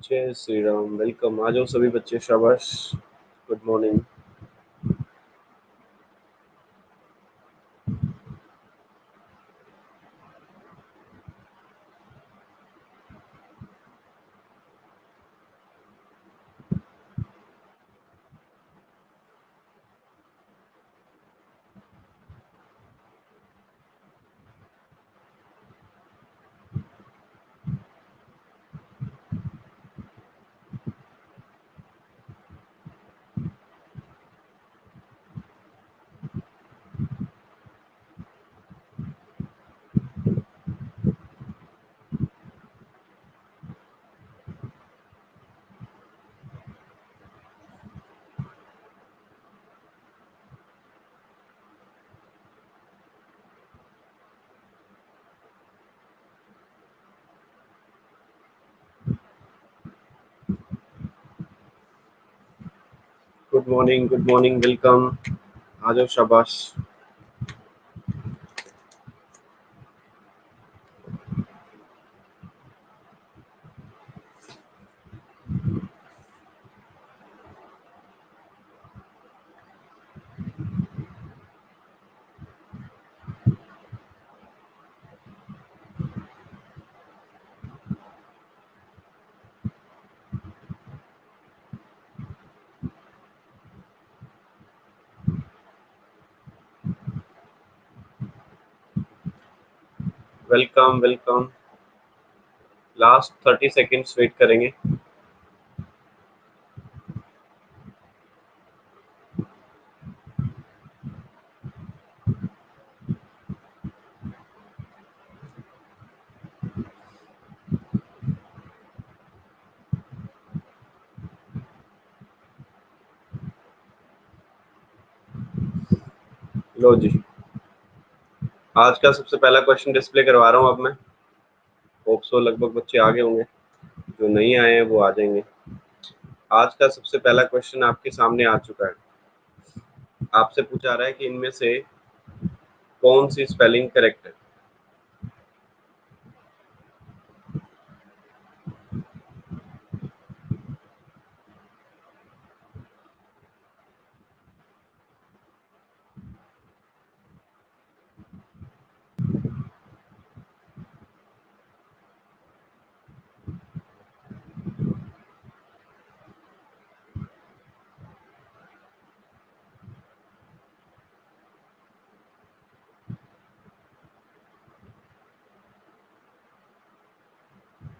जय श्री राम। वेलकम। आ जाओ सभी बच्चे, शाबाश। Good morning. Good morning, good morning, welcome. आ जाओ, शाबाश। Welcome welcome. Last 30 seconds wait करेंगे। लो जी, आज का सबसे पहला क्वेश्चन डिस्प्ले करवा रहा हूँ अब मैं। होप सो लगभग बच्चे आ गए होंगे, जो नहीं आए हैं वो आ जाएंगे। आज का सबसे पहला क्वेश्चन आपके सामने आ चुका है। आपसे पूछा रहा है कि इनमें से कौन सी स्पेलिंग करेक्ट है।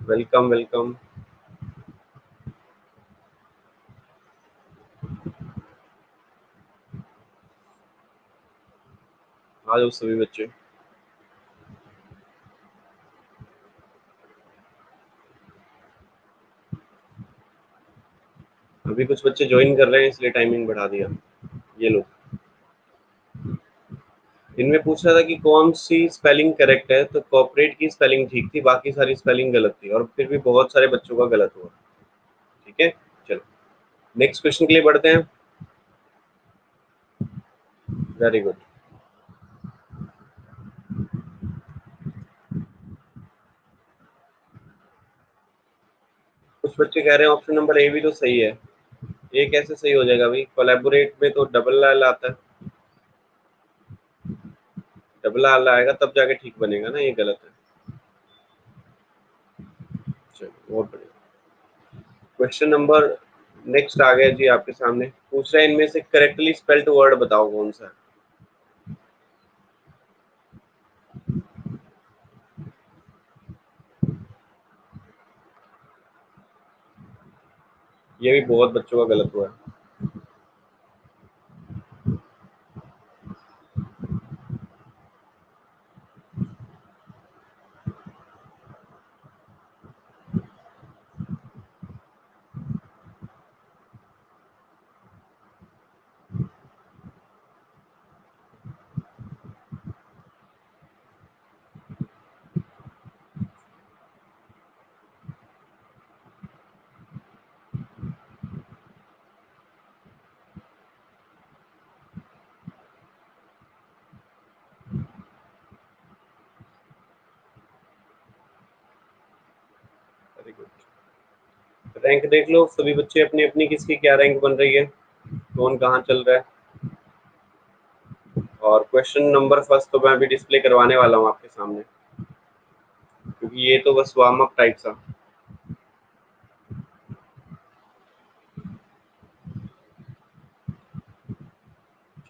Welcome welcome. आ जाओ सभी बच्चे। अभी कुछ बच्चे ज्वाइन कर रहे हैं इसलिए टाइमिंग बढ़ा दिया। ये लो। इनमें पूछ रहा था कि कौन सी स्पेलिंग करेक्ट है, तो कॉर्पोरेट की स्पेलिंग ठीक थी, बाकी सारी स्पेलिंग गलत थी, और फिर भी बहुत सारे बच्चों का गलत हुआ। ठीक है, चलो नेक्स्ट क्वेश्चन के लिए बढ़ते हैं। Very good. कुछ बच्चे कह रहे हैं ऑप्शन नंबर ए भी तो सही है। ए कैसे सही हो जाएगा भाई? कोलैबोरेट में तो डबल एल आता है। डबल एल आएगा तब जाके ठीक बनेगा ना, ये गलत है। चलो बहुत बढ़िया। क्वेश्चन नंबर नेक्स्ट आ गया जी आपके सामने। पूछ रहा है इनमें से करेक्टली स्पेल्ड वर्ड बताओ कौन सा है। ये भी बहुत बच्चों का गलत हुआ है। रैंक देख लो सभी बच्चे अपनी अपनी, किसकी क्या रैंक बन रही है, कौन कहाँ चल रहा है। और क्वेश्चन नंबर फर्स्ट तो मैं अभी डिस्प्ले करवाने वाला हूँ आपके सामने, क्योंकि ये तो बस वार्म अप टाइप सा।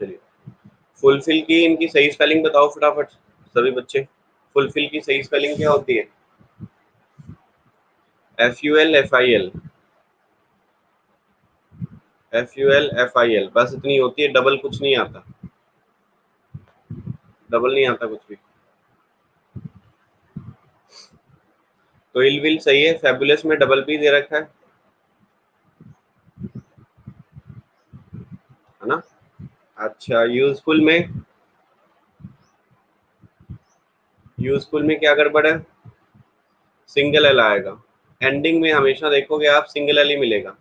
चलिए, फुलफिल की इनकी सही स्पेलिंग बताओ फटाफट सभी बच्चे। फुलफिल की सही स्पेलिंग क्या होती है? FUL FIL, FUL FIL, बस इतनी होती है, डबल कुछ नहीं आता, डबल नहीं आता कुछ भी। तो इल विल सही है, फेबुलस में डबल पी दे रखा है ना। अच्छा, यूजफुल में क्या गड़बड़ है? सिंगल एल आएगा, एंडिंग में हमेशा देखोगे आप सिंगल एल ही मिलेगा।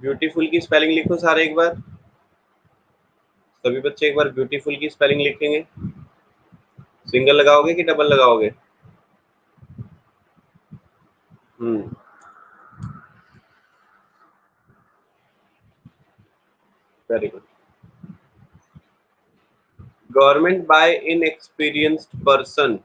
ब्यूटीफुल की स्पेलिंग लिखो सारे एक बार, सभी बच्चे एक बार ब्यूटीफुल की स्पेलिंग लिखेंगे। सिंगल लगाओगे कि डबल लगाओगे? Hmm, very good. Government by inexperienced person,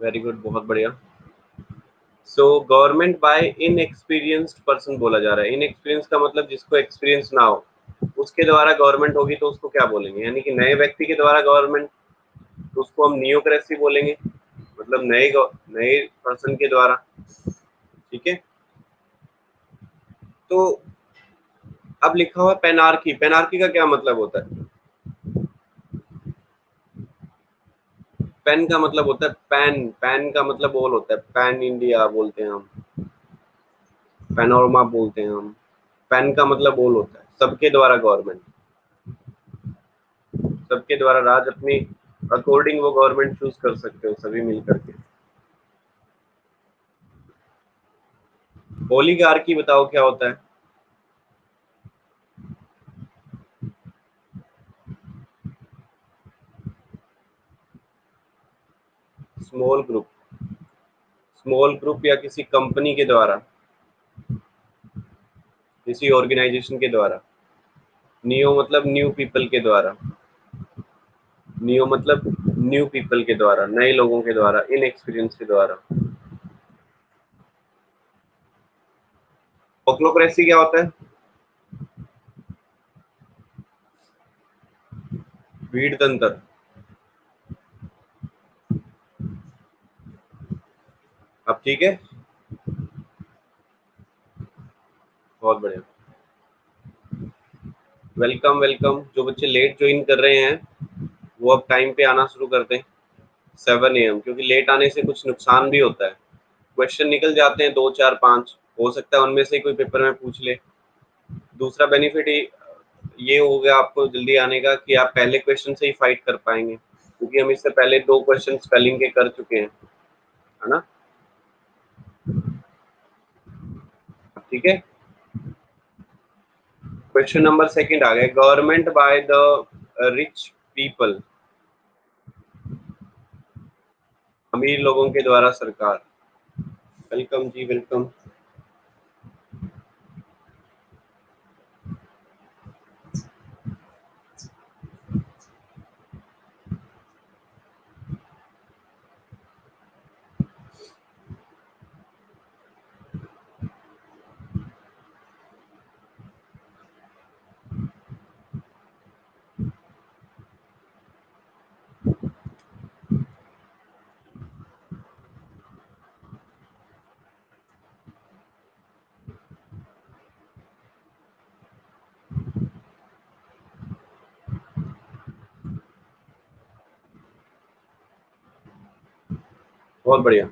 very good, बहुत बढ़िया। So government by inexperienced person बोला जा रहा है, इनएक्सपीरियंस का मतलब जिसको एक्सपीरियंस ना हो, उसके द्वारा गवर्नमेंट होगी तो उसको क्या बोलेंगे, यानी कि नए व्यक्ति के द्वारा गवर्नमेंट, तो उसको हम नियोक्रेसी बोलेंगे, मतलब नए पर्सन के द्वारा। ठीक है, तो अब लिखा हुआ पेनार्की, पेनार्की का क्या मतलब होता है? पेन का मतलब होता है पैन, पैन का मतलब बोल होता है, पैन इंडिया बोलते हैं हम, पैनोरमा बोलते हैं हम। पैन का मतलब बोल होता है सबके द्वारा गवर्नमेंट, सबके द्वारा राज, अपनी अकॉर्डिंग वो गवर्नमेंट चूज कर सकते हो सभी मिल करके। ओलिगार्की बताओ क्या होता है? स्मॉल ग्रुप, स्मॉल ग्रुप या किसी कंपनी के द्वारा, किसी ऑर्गेनाइजेशन के द्वारा। नियो मतलब न्यू पीपल के द्वारा, नियो मतलब न्यू पीपल के द्वारा, नए लोगों के द्वारा, इन एक्सपीरियंस के द्वारा। ऑक्लोक्रेसी क्या होता है? भीड़ तंत्र। अब ठीक है, बहुत बढ़िया, वेलकम वेलकम। जो बच्चे लेट ज्वाइन कर रहे हैं वो अब टाइम पे आना शुरू कर दें, 7 AM, क्योंकि लेट आने से कुछ नुकसान भी होता है, क्वेश्चन निकल जाते हैं 2 4 5, हो सकता है उनमें से कोई पेपर में पूछ ले। दूसरा बेनिफिट ये हो गया आपको जल्दी आने का कि आप पहले क्वेश्चन से ही फाइट कर पाएंगे, क्योंकि हम इससे पहले 2 क्वेश्चन स्पेलिंग के कर चुके हैं, है ना। ठीक है, क्वेश्चन नंबर सेकंड आ गया, government by the rich people, अमीर लोगों के द्वारा सरकार। वेलकम जी, वेलकम। बहुत बढ़िया।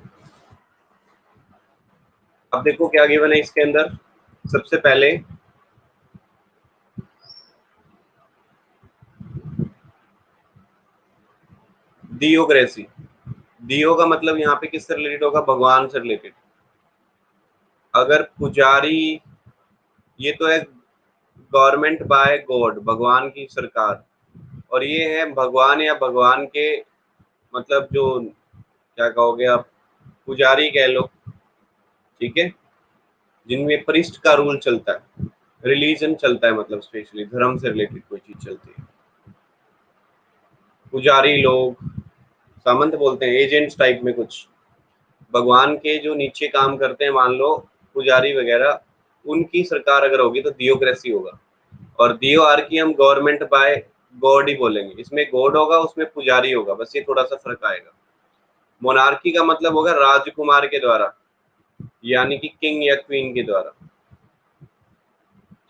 अब देखो क्या गिवन है इसके अंदर। सबसे पहले दियोक्रेसी। दियो का मतलब यहाँ पे किससे रिलेटेड होगा? भगवान से रिलेटेड। अगर पुजारी, ये तो है गवर्नमेंट बाय गॉड, भगवान की सरकार, और ये है भगवान या भगवान के मतलब जो क्या कहोगे आप, पुजारी कह लो, ठीक है, जिनमें प्रिस्ट का रूल चलता है, रिलीजन चलता है, मतलब स्पेशली धर्म से रिलेटेड कोई चीज चलती है। पुजारी लोग, सामंत बोलते हैं, एजेंट्स टाइप में कुछ, भगवान के जो नीचे काम करते हैं, मान लो पुजारी वगैरह, उनकी सरकार अगर होगी तो थियोक्रेसी होगा। और दियोआर्की हम गवर्नमेंट बाय गॉड ही बोलेंगे, इसमें गॉड होगा, उसमें पुजारी होगा, बस ये थोड़ा सा फर्क आएगा। मोनार्की का मतलब होगा राजकुमार के द्वारा, यानी कि किंग या क्वीन के द्वारा,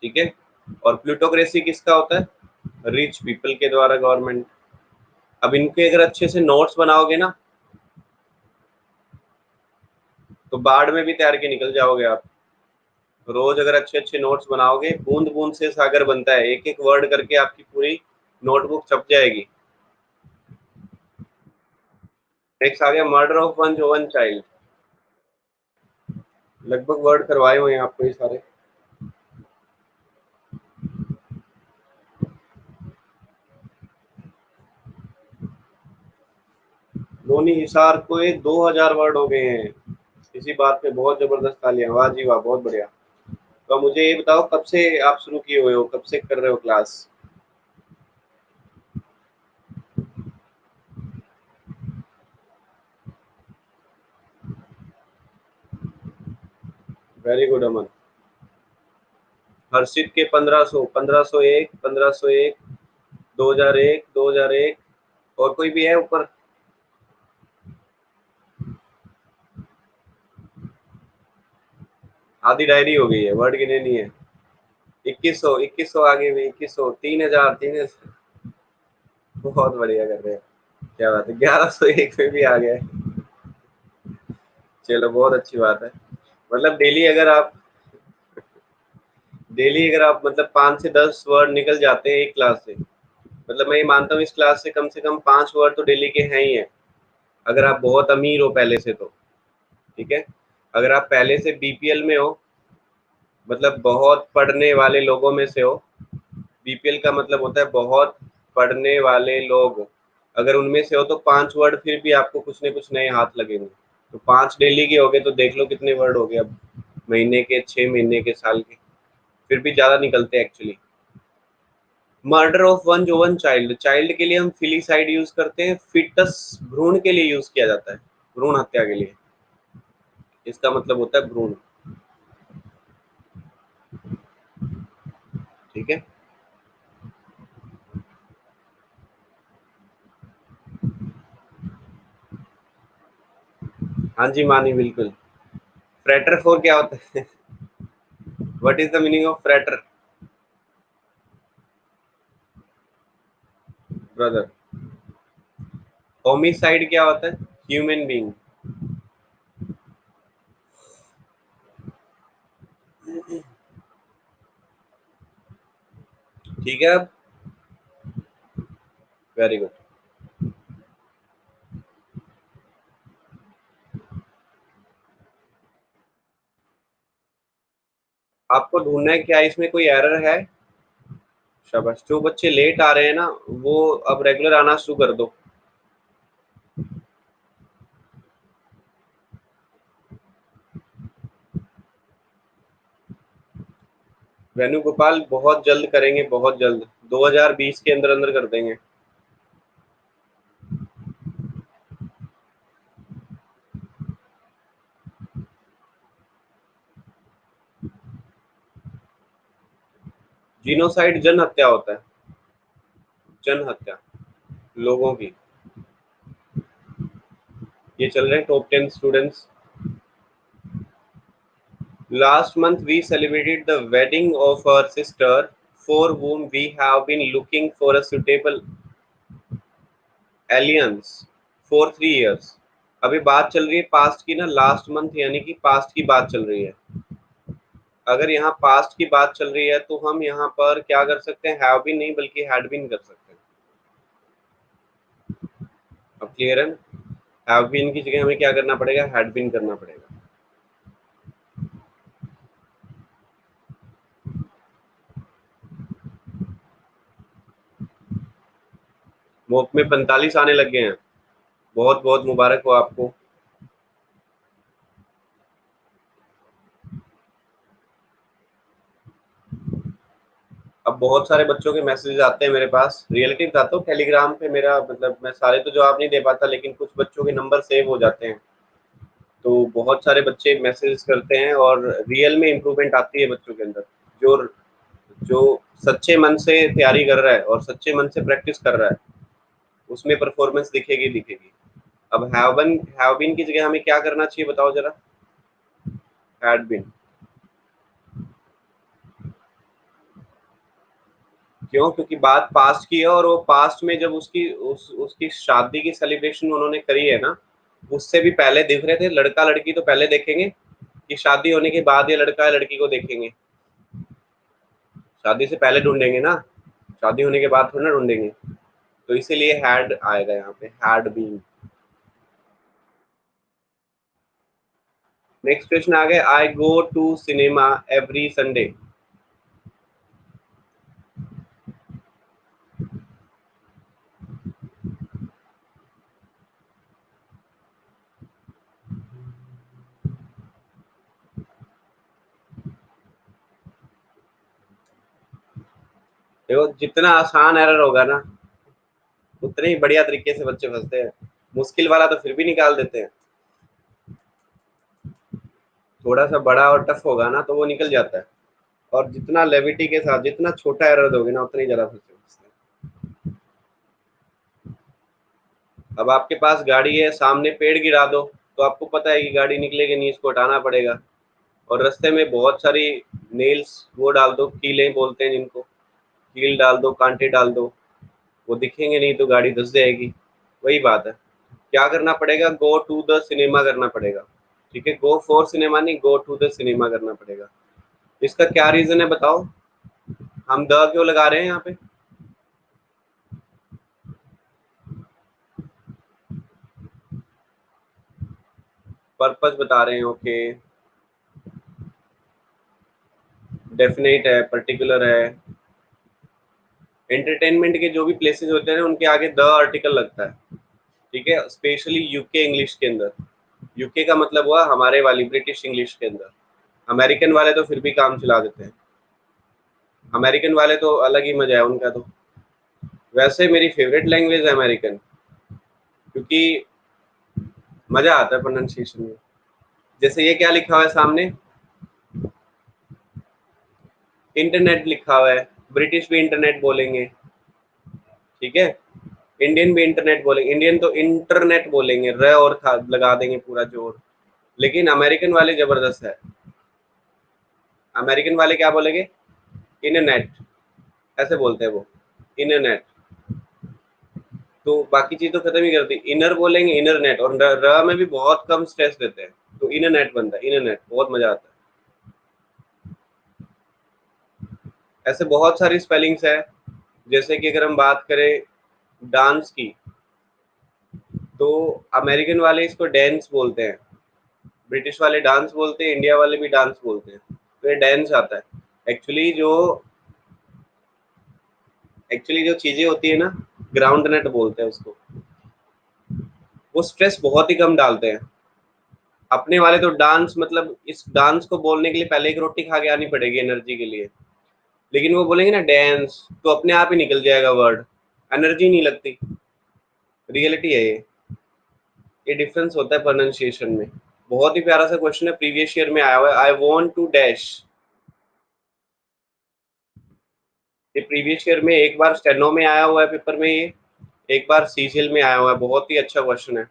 ठीक है। और प्लूटोक्रेसी किसका होता है? रिच पीपल के द्वारा गवर्नमेंट। अब इनके अगर अच्छे से नोट्स बनाओगे ना, तो बाढ़ में भी तैर के निकल जाओगे आप। रोज अगर अच्छे अच्छे नोट्स बनाओगे, बूंद बूंद से सागर बनता है, एक एक वर्ड करके आपकी पूरी नोटबुक छप जाएगी। नेक्स्ट आ गया मर्डर ऑफ वन जोवन चाइल्ड। लगभग वर्ड करवाए हुए हैं आपको ये सारे। लोनी हिसार को ये 2000 वर्ड हो गए हैं। इसी बात पे बहुत जबरदस्त तालियां, वाह जी वाह, बहुत बढ़िया। तो मुझे ये बताओ कब से आप शुरू किए हुए हो, कब से कर रहे हो क्लास? वेरी गुड अमन। हर्षित के 1500, 1501, 1501, 2001, 2001, और कोई भी है ऊपर? आधी डायरी हो गई है, वर्ड गिने नहीं है। 2100, 2100 आगे भी 2100, 3000, 3000। बहुत बढ़िया कर रहे हैं, क्या बात है, 1101 में भी आ गए। चलो बहुत अच्छी बात है। मतलब डेली अगर आप मतलब 5 से 10 वर्ड निकल जाते हैं एक क्लास से, मतलब मैं ये मानता हूँ इस क्लास से कम 5 वर्ड तो डेली के हैं ही है, अगर आप बहुत अमीर हो पहले से तो, ठीक है। अगर आप पहले से बीपीएल में हो, मतलब बहुत पढ़ने वाले लोगों में से हो, बीपीएल का मतलब होता है बहुत पढ़ने वाले लोग, अगर उनमें से हो तो 5 वर्ड फिर भी आपको कुछ न कुछ नए हाथ लगेंगे। तो 5 डेली के हो गए तो देख लो कितने वर्ड हो गए अब, महीने के, 6 महीने के, साल के, फिर भी ज्यादा निकलते हैं एक्चुअली। मर्डर ऑफ वन जो वन चाइल्ड, चाइल्ड के लिए हम फिलिसाइड यूज करते हैं, फिटस भ्रूण के लिए यूज किया जाता है, भ्रूण हत्या के लिए, इसका मतलब होता है भ्रूण, ठीक है। हाँ जी मानी, बिल्कुल। फ्रेटर फोर क्या होता है? What is the meaning of freighter? Brother. Homicide क्या होता है? Human being. ठीक है। अब वेरी गुड। आपको ढूंढना है क्या इसमें कोई एरर है? शाबाश। जो बच्चे लेट आ रहे हैं ना, वो अब रेगुलर आना शुरू कर दो। वेणुगोपाल बहुत जल्द करेंगे, बहुत जल्द, 2020 के अंदर अंदर कर देंगे। जीनोसाइड जन हत्या होता है, जन हत्या, लोगों की। ये चल रहे हैं top 10 students. Last month we celebrated the wedding of our sister for whom we have been looking for a suitable alliance for 3 years. अभी बात चल रही है पास्ट की ना, लास्ट मंथ यानी कि पास्ट की बात चल रही है। अगर यहाँ पास्ट की बात चल रही है तो हम यहाँ पर क्या कर सकते हैं, हैव बीन नहीं बल्कि हैड बीन कर सकते हैं। अब क्लियर है ना? हैव बीन की जगह हमें क्या करना पड़ेगा, हैड बीन करना पड़ेगा। मोक में 45 आने लग गए हैं, बहुत बहुत मुबारक हो आपको। अब बहुत सारे बच्चों के मैसेज आते हैं मेरे पास, रियलिटी बताता हूँ, टेलीग्राम पे मेरा मतलब मैं सारे तो जवाब नहीं दे पाता, लेकिन कुछ बच्चों के नंबर सेव हो जाते हैं। तो बहुत सारे बच्चे मैसेज करते हैं और रियल में इम्प्रूवमेंट आती है बच्चों के अंदर। जो जो सच्चे मन से तैयारी कर रहा है और सच्चे मन से प्रैक्टिस कर रहा है, उसमें परफॉर्मेंस दिखेगी दिखेगी। अब हैव बीन की जगह हमें क्या करना चाहिए बताओ जरा, हैड बीन। क्यों? क्योंकि बात पास्ट की है और वो पास्ट में जब उसकी शादी की सेलिब्रेशन उन्होंने करी है ना, उससे भी पहले दिख रहे थे। लड़का लड़की तो पहले देखेंगे कि शादी होने के बाद ये लड़का या लड़की को देखेंगे? शादी से पहले ढूंढेंगे ना, शादी होने के बाद थोड़ा ना ढूंढेंगे। तो इसीलिए हैड आएगा यहाँ पे, हैड बीन। नेक्स्ट क्वेश्चन आ गया, I go to cinema every Sunday. देखो जितना आसान एरर होगा ना, उतने ही बढ़िया तरीके से बच्चे फंसते हैं। मुश्किल वाला तो फिर भी निकाल देते हैं, थोड़ा सा बड़ा और टफ होगा ना तो वो निकल जाता है। और जितना लेविटी के साथ जितना छोटा एरर दोगे ना, उतनी ज्यादा फंसते हैं। अब आपके पास गाड़ी है, सामने पेड़ गिरा दो, तो आपको पता है कि गाड़ी निकलेगी नहीं, इसको हटाना पड़ेगा। और रास्ते में बहुत सारी नेल्स वो डाल दो, कीलें बोलते हैं जिनको, कील डाल दो, कांटे डाल दो, वो दिखेंगे नहीं तो गाड़ी धंस जाएगी। वही बात है। क्या करना पड़ेगा, गो टू द सिनेमा करना पड़ेगा। ठीक है, गो फॉर सिनेमा नहीं, गो टू द सिनेमा करना पड़ेगा। इसका क्या रीजन है बताओ, हम द क्यों लगा रहे हैं यहाँ पे? पर्पस बता रहे हैं, ओके। डेफिनेट है, पर्टिकुलर है। एंटरटेनमेंट के जो भी प्लेसेस होते हैं उनके आगे द आर्टिकल लगता है। ठीक है, स्पेशली यूके इंग्लिश के अंदर। यूके का मतलब हुआ हमारे वाली ब्रिटिश इंग्लिश के अंदर। अमेरिकन वाले तो फिर भी काम चला देते हैं, अमेरिकन वाले तो अलग ही मजा है उनका तो। वैसे मेरी फेवरेट लैंग्वेज है अमेरिकन, क्योंकि मजा आता है प्रोनाउंसिएशन में। जैसे ये क्या लिखा हुआ है सामने, इंटरनेट लिखा हुआ है। ब्रिटिश भी इंटरनेट बोलेंगे, ठीक है। इंडियन भी इंटरनेट बोलेंगे, इंडियन तो इंटरनेट बोलेंगे, र और था लगा देंगे पूरा जोर। लेकिन अमेरिकन वाले जबरदस्त है, अमेरिकन वाले क्या बोलेंगे, इंटरनेट, ऐसे बोलते हैं वो, इंटरनेट। तो बाकी चीज तो खत्म ही कर दी, इनर बोलेंगे, इनर नेट, और र में भी बहुत कम स्ट्रेस देते हैं, तो इंटरनेट बनता है, इंटरनेट बहुत मजा आता है। ऐसे बहुत सारी स्पेलिंग्स है। जैसे कि अगर हम बात करें डांस की, तो अमेरिकन वाले इसको डांस बोलते हैं, ब्रिटिश वाले डांस बोलते हैं, इंडिया वाले भी डांस बोलते हैं, तो ये डांस आता है। एक्चुअली जो एक्चुअली जो चीजें होती है ना, ग्राउंड नेट बोलते हैं उसको। वो स्ट्रेस बहुत ही कम डालते हैं। अपने वाले तो डांस मतलब, इस डांस को बोलने के लिए पहले एक रोटी खा के आनी पड़ेगी एनर्जी के लिए। लेकिन वो बोलेंगे ना डांस, तो अपने आप ही निकल जाएगा वर्ड, एनर्जी नहीं लगती। रियलिटी है ये डिफरेंस होता है प्रोनाउंसिएशन में। बहुत ही प्यारा सा क्वेश्चन है, प्रीवियस ईयर में आया हुआ है, आई वांट टू डैश। ये प्रीवियस ईयर में एक बार स्टेनो में आया हुआ है पेपर में, ये एक बार सीजीएल में आया हुआ है, बहुत ही अच्छा क्वेश्चन है।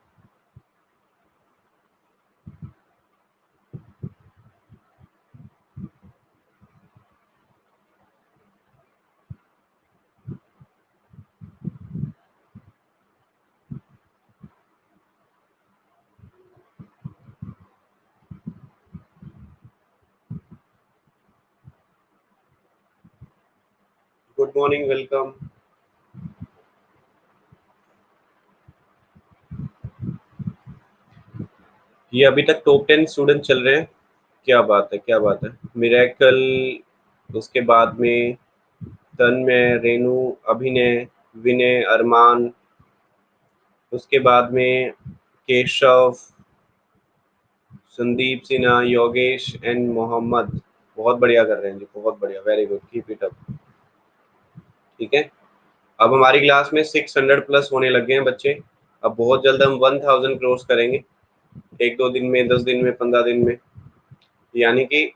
Good morning, welcome. ये अभी तक टॉप 10 स्टूडेंट चल रहे हैं। क्या बात है, क्या बात है। मिरेकल, उसके बाद में तन्मय, रेनू, अभिनय, विनय, अरमान, उसके बाद में केशव, संदीप सिन्हा, योगेश एंड मोहम्मद। बहुत बढ़िया कर रहे हैं जी, बहुत बढ़िया, very good, keep it up. ठीक है, अब हमारी क्लास में 600 प्लस होने लग गए हैं बच्चे। अब बहुत जल्द हम 1000 क्रॉस करेंगे, 1-2 दिन में, 10 दिन में, 15 दिन में। यानी कि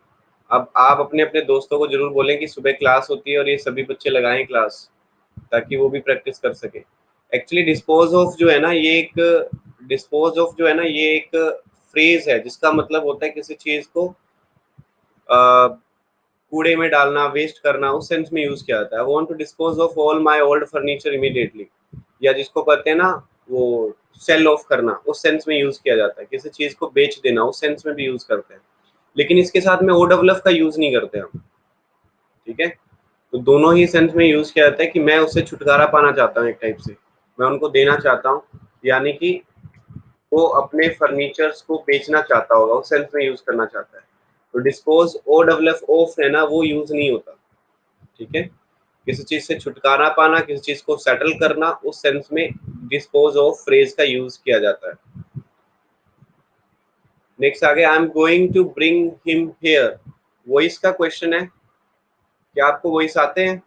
अब आप अपने अपने दोस्तों को जरूर बोलें कि सुबह क्लास होती है और ये सभी बच्चे लगाएं क्लास, ताकि वो भी प्रैक्टिस कर सके। एक्चुअली डिस्पोज ऑफ जो है ना, ये एक डिस्पोज ऑफ जो है ना, ये एक फ्रेज है जिसका मतलब होता है किसी चीज को कूड़े में डालना, वेस्ट करना, उस सेंस में यूज किया जाता है। I want to dispose of all my old furniture immediately, या जिसको कहते हैं ना वो सेल ऑफ करना, उस सेंस में यूज किया जाता है। किसी चीज को बेच देना, उस सेंस में भी यूज करते हैं। लेकिन इसके साथ में ओ डब्ल्यू एफ का यूज नहीं करते हम। ठीक है, तो दोनों ही सेंस में यूज किया जाता है कि मैं उससे छुटकारा पाना चाहता हूँ, एक टाइप से मैं उनको देना चाहता हूँ, यानी कि वो अपने फर्नीचर्स को बेचना चाहता होगा, उस सेंस में यूज करना चाहता है। तो dispose O W F of है ना, वो यूज नहीं होता। ठीक है, किसी चीज से छुटकारा पाना, किसी चीज को सेटल करना, उस सेंस में डिस्पोज ऑफ फ्रेज का यूज किया जाता है। नेक्स्ट आगे, I am going to bring him here. Voice का क्वेश्चन है, क्या आपको वॉइस आते हैं?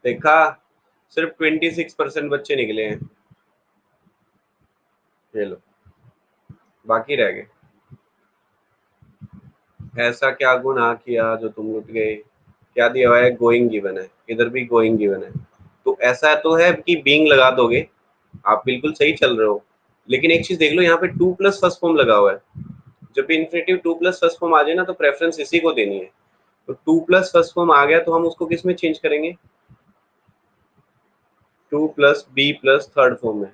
देखा, सिर्फ 26% बच्चे निकले हैं, ये लो, बाकी रह गए। ऐसा क्या गुनाह किया जो तुम लुट गए? क्या दिया हुआ है? गोइंग गिवन है, इधर भी गोइंग गिवन है। तो ऐसा तो है कि बीइंग लगा दोगे, आप बिल्कुल सही चल रहे हो। लेकिन एक चीज देख लो, यहाँ पे टू प्लस फर्स्ट फॉर्म लगा हुआ है। जब भी infinitive to plus first form आ जाए ना, तो प्रेफरेंस इसी को देनी है। तो टू प्लस फर्स्ट फॉर्म आ गया, तो हम उसको किस में चेंज करेंगे? To plus be plus third form में।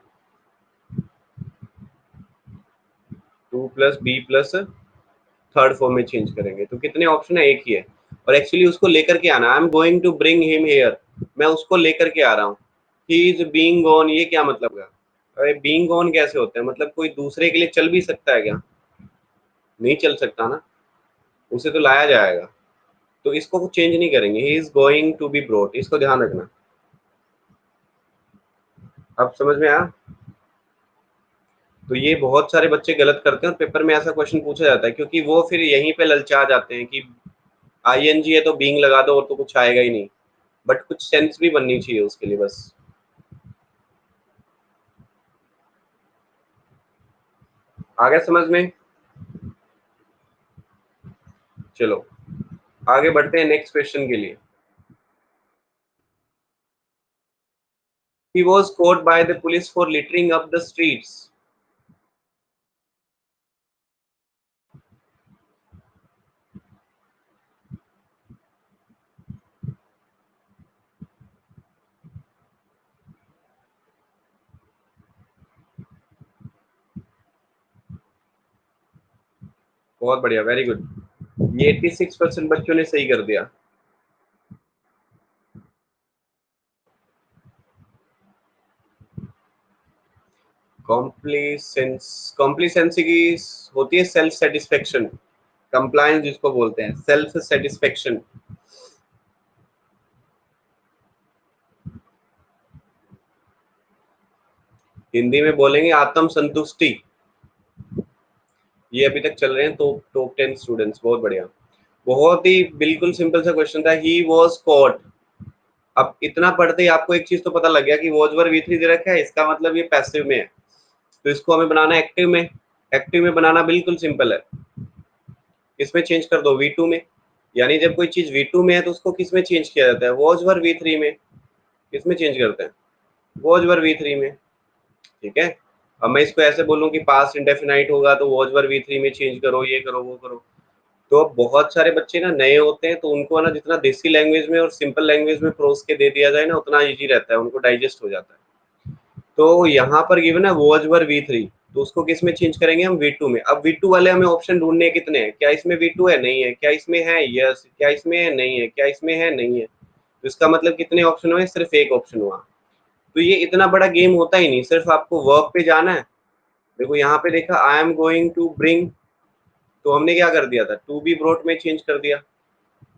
To plus be plus third form में चेंज करेंगे। तो कितने ऑप्शन है? एक ही है। और एक्चुअली उसको लेकर के आना, I am going to bring him here, मैं उसको लेकर के आ रहा हूँ। ही इज बीइंग गॉन, ये क्या मतलब है? अरे बीइंग गॉन कैसे होता है? मतलब कोई दूसरे के लिए चल भी सकता है क्या? नहीं चल सकता ना, उसे तो लाया जाएगा। तो इसको चेंज नहीं करेंगे, he is going to be brought, इसको ध्यान रखना। अब समझ में आया? तो ये बहुत सारे बच्चे गलत करते हैं और पेपर में ऐसा क्वेश्चन पूछा जाता है, क्योंकि वो फिर यहीं पे ललचा जाते हैं कि आईएनजी है तो बीइंग लगा दो और तो कुछ आएगा ही नहीं। बट कुछ सेंस भी बननी चाहिए उसके लिए बस। आ गया समझ में? चलो आगे बढ़ते हैं नेक्स्ट क्वेश्चन के लिए। He was caught by the police for littering up the streets. बहुत बढ़िया, वेरी गुड। ये 86% बच्चों ने सही कर दिया। कॉम्प्लीसेंस, कॉम्प्लीसेंसी की होती है सेल्फ सेटिस्फेक्शन। कंप्लायंस जिसको बोलते हैं, सेल्फ सेटिस्फेक्शन। हिंदी में बोलेंगे आत्म संतुष्टि। ये अभी तक चल रहे हैं तो टॉप 10 स्टूडेंट्स, बहुत बढ़िया। बहुत ही बिल्कुल सिंपल सा क्वेश्चन था, ही वॉज कॉट। अब इतना पढ़ते ही आपको एक चीज तो पता लग गया कि वॉज वर वी3 दे रखा है, इसका मतलब ये पैसिव में है। तो इसको हमें बनाना है एक्टिव में। एक्टिव में बनाना बिल्कुल सिंपल है, इसमें चेंज कर दो V2 में। यानी जब कोई चीज V2 में है तो उसको किस में चेंज किया जाता है? वॉज वर V3 में। किस में चेंज करते हैं? वॉज वर V3 में। ठीक है। अब मैं इसको ऐसे बोलूं कि पास्ट इंडेफिनाइट होगा तो वॉज वर V3 में चेंज करो, ये करो, वो करो। तो अब बहुत सारे बच्चे ना नए होते हैं, तो उनको है ना जितना देसी लैंग्वेज में और सिंपल लैंग्वेज में परोस के दे दिया जाए ना, उतना इजी रहता है, उनको डाइजेस्ट हो जाता है। तो यहाँ पर गिवन है वॉज वर V3, तो उसको किस में चेंज करेंगे हम? V2 में। अब V2 वाले हमें ऑप्शन ढूंढने हैं कितने हैं, क्या इसमें V2 है? नहीं है। क्या इसमें है? यस। क्या इसमें है? नहीं है। क्या इसमें है? नहीं है। तो इसका मतलब कितने ऑप्शन हुए? सिर्फ एक ऑप्शन हुआ। तो ये इतना बड़ा गेम होता ही नहीं, सिर्फ आपको वर्ब पे जाना है। देखो यहाँ पे देखा, I am going to bring, तो हमने क्या कर दिया था? टू बी ब्रोट में चेंज कर दिया।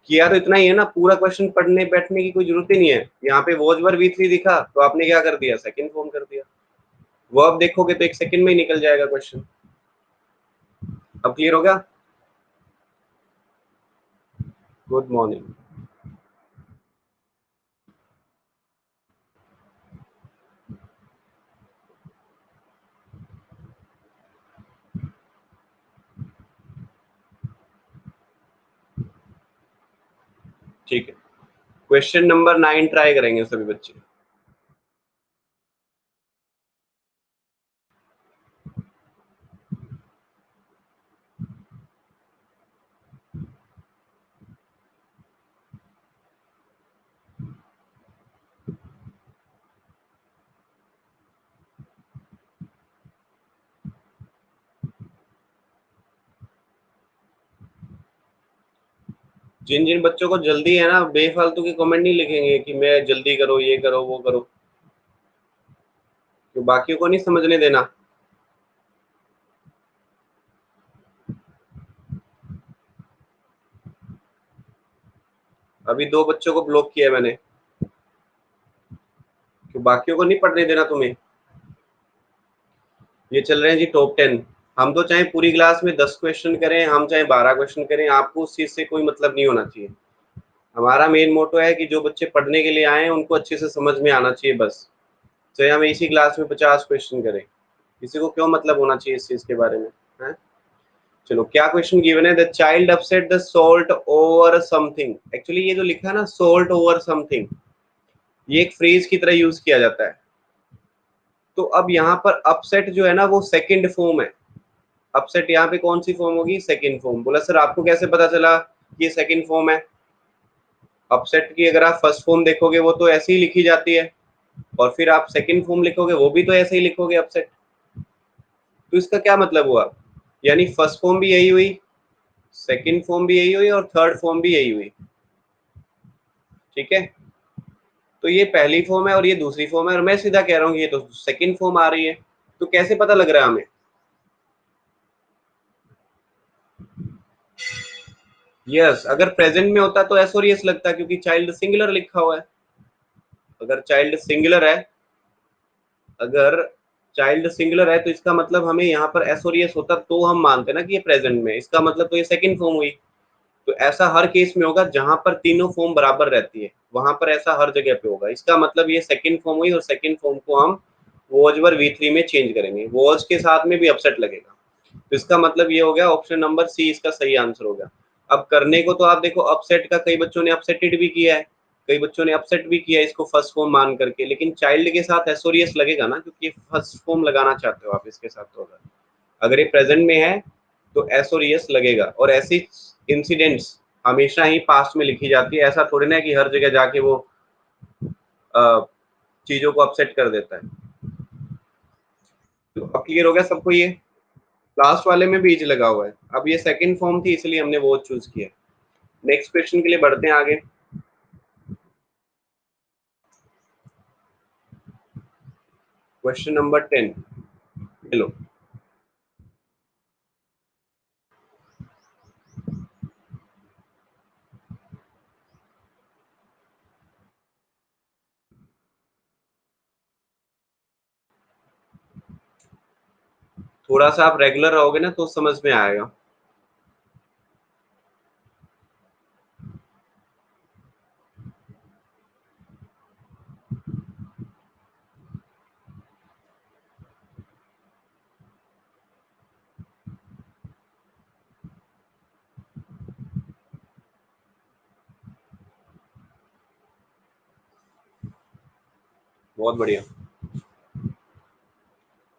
किया तो इतना ही है ना, पूरा क्वेश्चन पढ़ने बैठने की कोई जरूरत ही नहीं है। यहाँ पे वॉज वर V3 दिखा तो आपने क्या कर दिया? सेकंड फॉर्म कर दिया। वर्ब देखोगे तो एक सेकंड में ही निकल जाएगा क्वेश्चन। अब क्लियर हो गया? Good morning. ठीक है, क्वेश्चन नंबर 9 ट्राई करेंगे सभी बच्चे। जिन जिन बच्चों को जल्दी है ना, बेफालतू के कमेंट नहीं लिखेंगे कि मैं जल्दी करो, ये करो, वो करो, तो बाकियों को नहीं समझने देना। अभी 2 बच्चों को ब्लॉक किया है मैंने, तो बाकियों को नहीं पढ़ने देना तुम्हें। ये चल रहे हैं जी टॉप 10। हम तो चाहे पूरी क्लास में 10 क्वेश्चन करें, हम चाहे 12 क्वेश्चन करें, आपको उस चीज से कोई मतलब नहीं होना चाहिए। हमारा मेन मोटो है कि जो बच्चे पढ़ने के लिए आए हैं उनको अच्छे से समझ में आना चाहिए बस। चाहे हम इसी क्लास में 50 क्वेश्चन करें, किसी को क्यों मतलब होना चाहिए इस चीज के बारे में, है? चलो, क्या क्वेश्चन गिवन है? The child upset the salt over something. Actually ये जो लिखा है ना, सॉल्ट ओवर समथिंग, ये एक फ्रेज की तरह यूज किया जाता है। तो अब यहाँ पर अपसेट जो है ना, वो सेकंड फॉर्म है। अपसेट यहाँ पे कौन सी फॉर्म होगी? Second form. बोला सर आपको कैसे पता चला ये सेकंड फॉर्म है? अपसेट की अगर आप फर्स्ट फॉर्म देखोगे वो तो ऐसे ही लिखी जाती है, और फिर आप सेकंड फॉर्म लिखोगे वो भी तो ऐसे ही लिखोगे, अपसेट। तो इसका क्या मतलब हुआ? यानी फर्स्ट फॉर्म भी यही हुई, सेकंड फॉर्म भी यही हुई, और थर्ड फॉर्म भी यही हुई। ठीक है, तो ये पहली फॉर्म है और ये दूसरी फॉर्म है, और मैं सीधा कह रहा हूँ ये तो सेकंड फॉर्म आ रही है। तो कैसे पता लग रहा है हमें? यस, अगर प्रेजेंट में होता तो एस और यस लगता, क्योंकि चाइल्ड सिंगुलर लिखा हुआ है। अगर चाइल्ड सिंगुलर है, अगर चाइल्ड सिंगुलर है तो इसका मतलब हमें यहाँ पर एस और यस होता तो हम मानते ना कि ये प्रेजेंट में, इसका मतलब तो ये सेकंड फॉर्म हुई। तो ऐसा हर केस में होगा जहां पर तीनों फॉर्म बराबर रहती है, वहां पर ऐसा हर जगह पे होगा। इसका मतलब ये सेकंड फॉर्म हुई, और सेकंड फॉर्म को हम वॉज वर V3 में चेंज करेंगे, वॉज के साथ में भी अपसेट लगेगा। तो इसका मतलब ये हो गया, ऑप्शन नंबर सी इसका सही आंसर हो गया। अब करने को तो आप देखो, अपसेट का कई बच्चों ने अपसेटेड भी किया है, कई बच्चों ने अपसेट भी किया है इसको फर्स्ट फॉर्म मान करके, लेकिन चाइल्ड के साथ एसोरियस लगेगा ना, क्योंकि फर्स्ट फॉर्म लगाना चाहते हो आप इसके साथ। तो अगर ये प्रेजेंट में है तो एस और यस लगेगा। और ऐसी इंसिडेंट्स हमेशा ही पास्ट में लिखी जाती है, ऐसा थोड़ी ना है कि हर जगह जाके वो चीजों को अपसेट कर देता है। तो अब क्लियर हो गया सबको ये? लास्ट वाले में बीज लगा हुआ है। अब ये सेकंड फॉर्म थी इसलिए हमने वो चूज किया। नेक्स्ट क्वेश्चन के लिए बढ़ते हैं आगे। क्वेश्चन नंबर 10, लो। थोड़ा सा आप रेगुलर रहोगे ना तो समझ में आएगा। बहुत बढ़िया।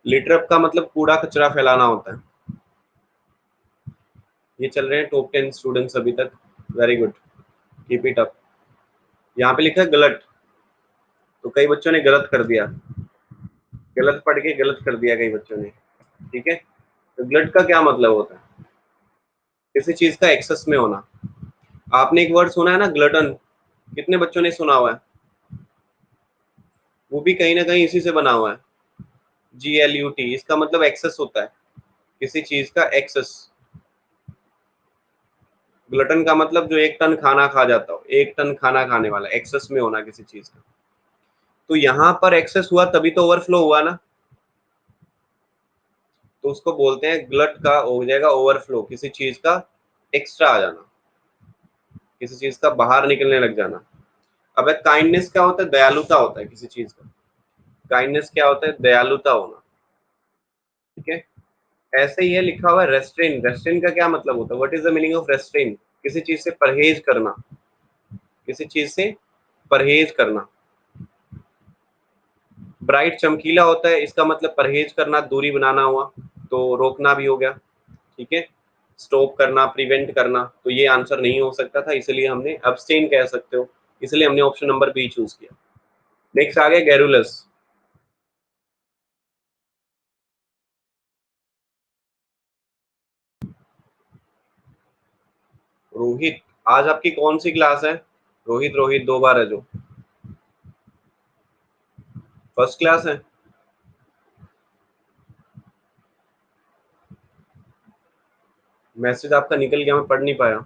लिटरअप का मतलब कूड़ा कचरा फैलाना होता है। ये चल रहे हैं टॉप 10 स्टूडेंट्स अभी तक। Very good, keep it up. यहाँ पे लिखा है गलत, तो कई बच्चों ने गलत कर दिया, गलत पढ़ के गलत कर दिया कई बच्चों ने। ठीक है, तो ग्लट का क्या मतलब होता है? किसी चीज का एक्सेस में होना। आपने एक वर्ड सुना है ना, ग्लटन, कितने बच्चों ने सुना हुआ है? वो भी कहीं ना कहीं इसी से बना हुआ है, GLUT। इसका मतलब एक्सेस होता है, किसी चीज का एक्सेस। ग्लटन का मतलब जो 1 टन खाना खा जाता हो, 1 टन खाना खाने वाला, एक्सेस में होना किसी चीज का। तो यहाँ पर एक्सेस हुआ तभी तो ओवरफ्लो हुआ ना, तो उसको बोलते हैं ग्लट का हो जाएगा ओवरफ्लो, किसी चीज का एक्स्ट्रा आ जाना, किसी चीज का बाहर निकलने लग जाना। अब काइंडनेस क्या होता है? दयालुता होता है किसी चीज का। काइंडनेस क्या होता है? दयालुता होना। ठीक है, ऐसे ही है लिखा हुआ है रेस्ट्रेन। रेस्ट्रेन का क्या मतलब होता है? What is the meaning of restrain? किसी चीज से परहेज करना, किसी चीज से परहेज करना। ब्राइट चमकीला होता है, इसका मतलब परहेज करना, दूरी बनाना हुआ, तो रोकना भी हो गया। ठीक है, स्टॉप करना, प्रिवेंट करना, तो ये आंसर नहीं हो सकता था, इसलिए हमने अब्सटेन कह सकते हो, इसलिए हमने ऑप्शन नंबर बी चूज किया। नेक्स्ट आ गया गैरुलस। रोहित, आज आपकी कौन सी क्लास है? रोहित रोहित 2 बार है जो। फर्स्ट क्लास है। मैसेज आपका निकल गया, मैं पढ़ नहीं पाया।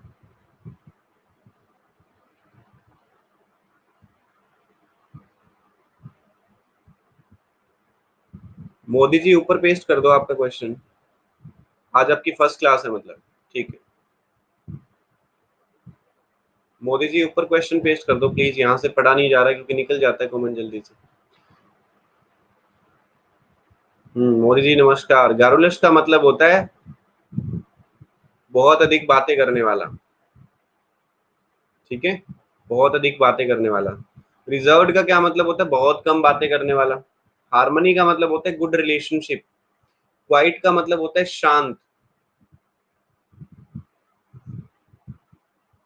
मोदी जी ऊपर पेस्ट कर दो आपका क्वेश्चन। आज आपकी फर्स्ट क्लास है मतलब। ठीक है, मोदी जी ऊपर क्वेश्चन पेस्ट कर दो प्लीज, यहाँ से पढ़ा नहीं जा रहा है क्योंकि निकल जाता है कमेंट जल्दी से। मोदी जी नमस्कार। गारुलस का मतलब होता है बहुत अधिक बातें करने वाला। ठीक है, बहुत अधिक बातें करने वाला। रिजर्व्ड का क्या मतलब होता है? बहुत कम बातें करने वाला। हार्मनी का मतलब होता है गुड रिलेशनशिप। क्वाइट का मतलब होता है शांत।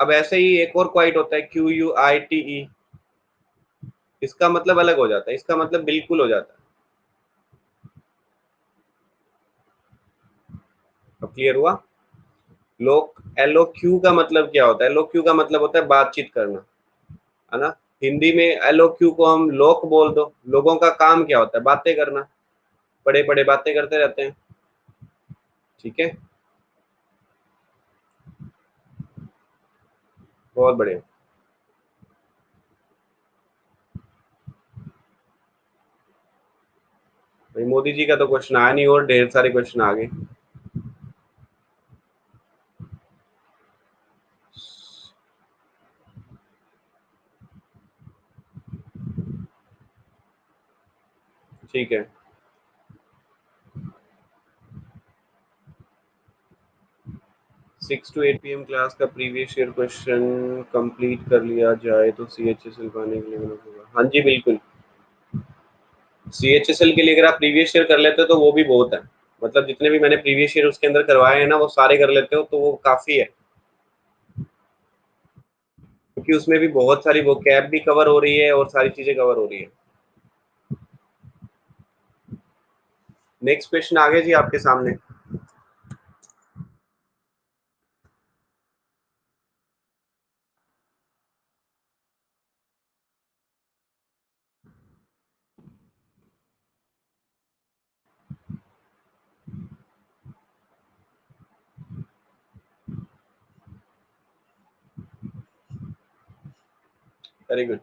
अब ऐसे ही एक और क्वाइट होता है, QUITE। इसका मतलब अलग हो जाता है, इसका मतलब बिल्कुल हो जाता है। अब क्लियर हुआ? लोक, LOQ का मतलब क्या होता है? LOQ का मतलब होता है बातचीत करना, है ना। हिंदी में LOQ को हम लोक बोल दो। लोगों का काम क्या होता है? बातें करना, बड़े बड़े बातें करते रहते हैं। ठीक है, बहुत बढ़िया। भाई मोदी जी का तो क्वेश्चन आया नहीं और ढेर सारे क्वेश्चन आ गए। ठीक है, 6 to 8 PM क्लास का प्रीवियस ईयर क्वेश्चन कंप्लीट कर लिया जाए तो CHSL पाने के लिए मतलब होगा। हाँ जी बिल्कुल, CHSL के लिए अगर आप प्रीवियस ईयर कर लेते हो तो वो भी बहुत है। मतलब जितने भी मैंने प्रीवियस ईयर उसके अंदर करवाए हैं ना, वो सारे कर लेते हो तो वो काफी है, क्योंकि उसमें भी बहुत सारी वो कैब भी कवर हो रही है और सारी चीजें कवर हो रही है। नेक्स्ट क्वेश्चन आ गया जी आपके सामने। Very good.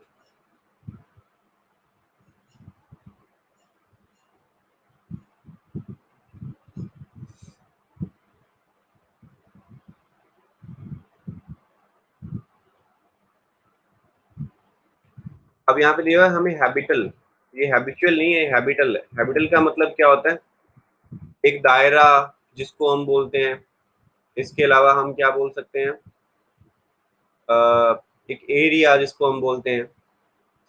अब यहाँ पे दिया हुआ है हमें हैबिटल। ये हैबिचुअल नहीं है, हैबिटल है। हैबिटल का मतलब क्या होता है? एक दायरा जिसको हम बोलते हैं। इसके अलावा हम क्या बोल सकते हैं? एक एरिया जिसको हम बोलते हैं।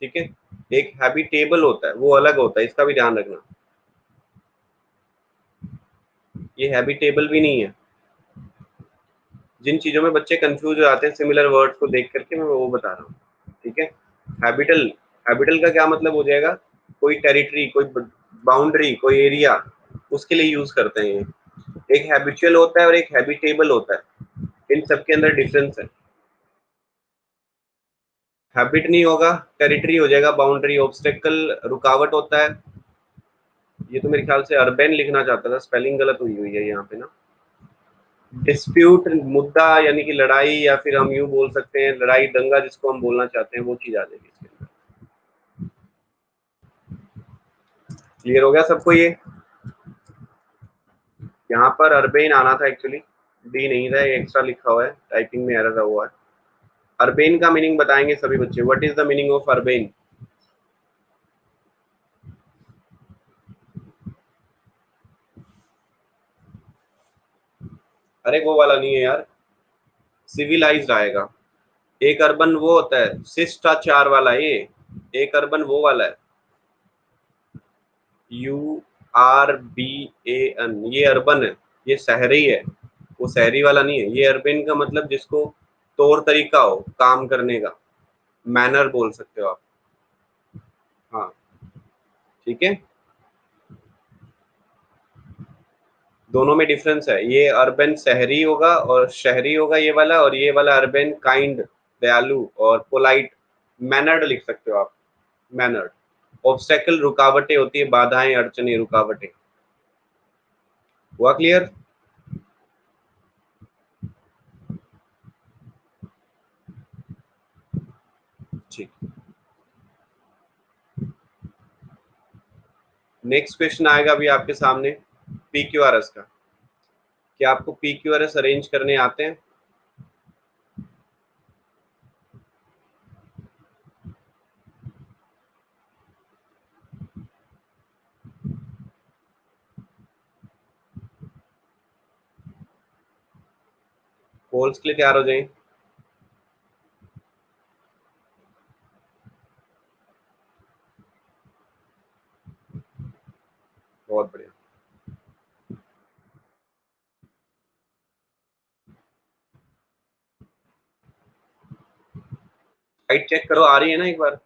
ठीक है, एक हैबिटेबल होता है, वो अलग होता है, इसका भी ध्यान रखना। ये हैबिटेबल भी नहीं है। जिन चीजों में बच्चे कंफ्यूज हो जाते हैं सिमिलर वर्ड्स को देख करके, मैं वो बता रहा हूँ, ठीक है। हैबिटल, हैबिटल का क्या मतलब हो जाएगा? कोई टेरिटरी, कोई बाउंड्री, कोई एरिया, उसके लिए यूज करते हैं ये। एक हैबिचुअल होता है और एक हैबिटेबल होता है, इन सबके अंदर डिफरेंस है। हैबिट नहीं होगा, टेरिटरी हो जाएगा, बाउंड्री। ऑब्स्टेकल रुकावट होता है। ये तो मेरे ख्याल से अर्बेन लिखना चाहता था, स्पेलिंग गलत हुई हुई है यहाँ पे ना। डिस्प्यूट, मुद्दा, यानी कि लड़ाई, या फिर हम यूं बोल सकते हैं लड़ाई दंगा, जिसको हम बोलना चाहते हैं, वो चीज आ जाएगी इसके अंदर। क्लियर हो गया सबको ये? यहाँ पर अर्बेन आना था एक्चुअली, डी नहीं था, ये एक्स्ट्रा लिखा हुआ है, टाइपिंग में एरर हुआ है। अर्बेन का मीनिंग बताएंगे सभी बच्चे। What is the meaning of urban? अरे वो वाला नहीं है यार, सिविलाइज्ड आएगा। एक अर्बन वो होता है शिष्टाचार वाला, ये एक अर्बन वो वाला है, URBAN, ये अर्बन है, ये शहरी है, वो शहरी वाला नहीं है। ये अर्बन का मतलब जिसको तौर तरीका हो काम करने का, मैनर बोल सकते हो आप। हाँ, ठीक है। दोनों में डिफरेंस है, ये अर्बन शहरी होगा और शहरी होगा ये वाला, और ये वाला अर्बन काइंड, दयालु और पोलाइट, मैनर्ड लिख सकते हो आप, मैनर्ड। ऑब्स्टेकल रुकावटें होती है, बाधाएं, अड़चने, रुकावटें। हुआ क्लियर? ठीक। नेक्स्ट क्वेश्चन आएगा अभी आपके सामने, PQRS का। क्या आपको PQRS अरेंज करने आते हैं? पोल्स के लिए तैयार हो जाएं। बहुत बढ़िया। साइट चेक करो, आ रही है ना एक बार?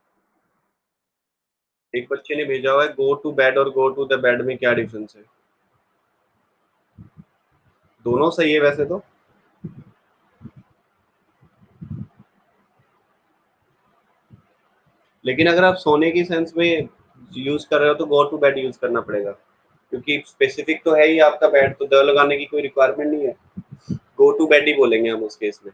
एक बच्चे ने भेजा हुआ है, गो टू बेड और गो टू द बेड में क्या डिफरेंस है? दोनों सही है वैसे तो। लेकिन अगर आप सोने की सेंस में यूज कर रहे हो तो गो टू बेड यूज करना पड़ेगा, क्योंकि स्पेसिफिक तो है ही आपका बेड, तो द लगाने की कोई रिक्वायरमेंट नहीं है। गो टू बेड ही बोलेंगे हम उस केस में।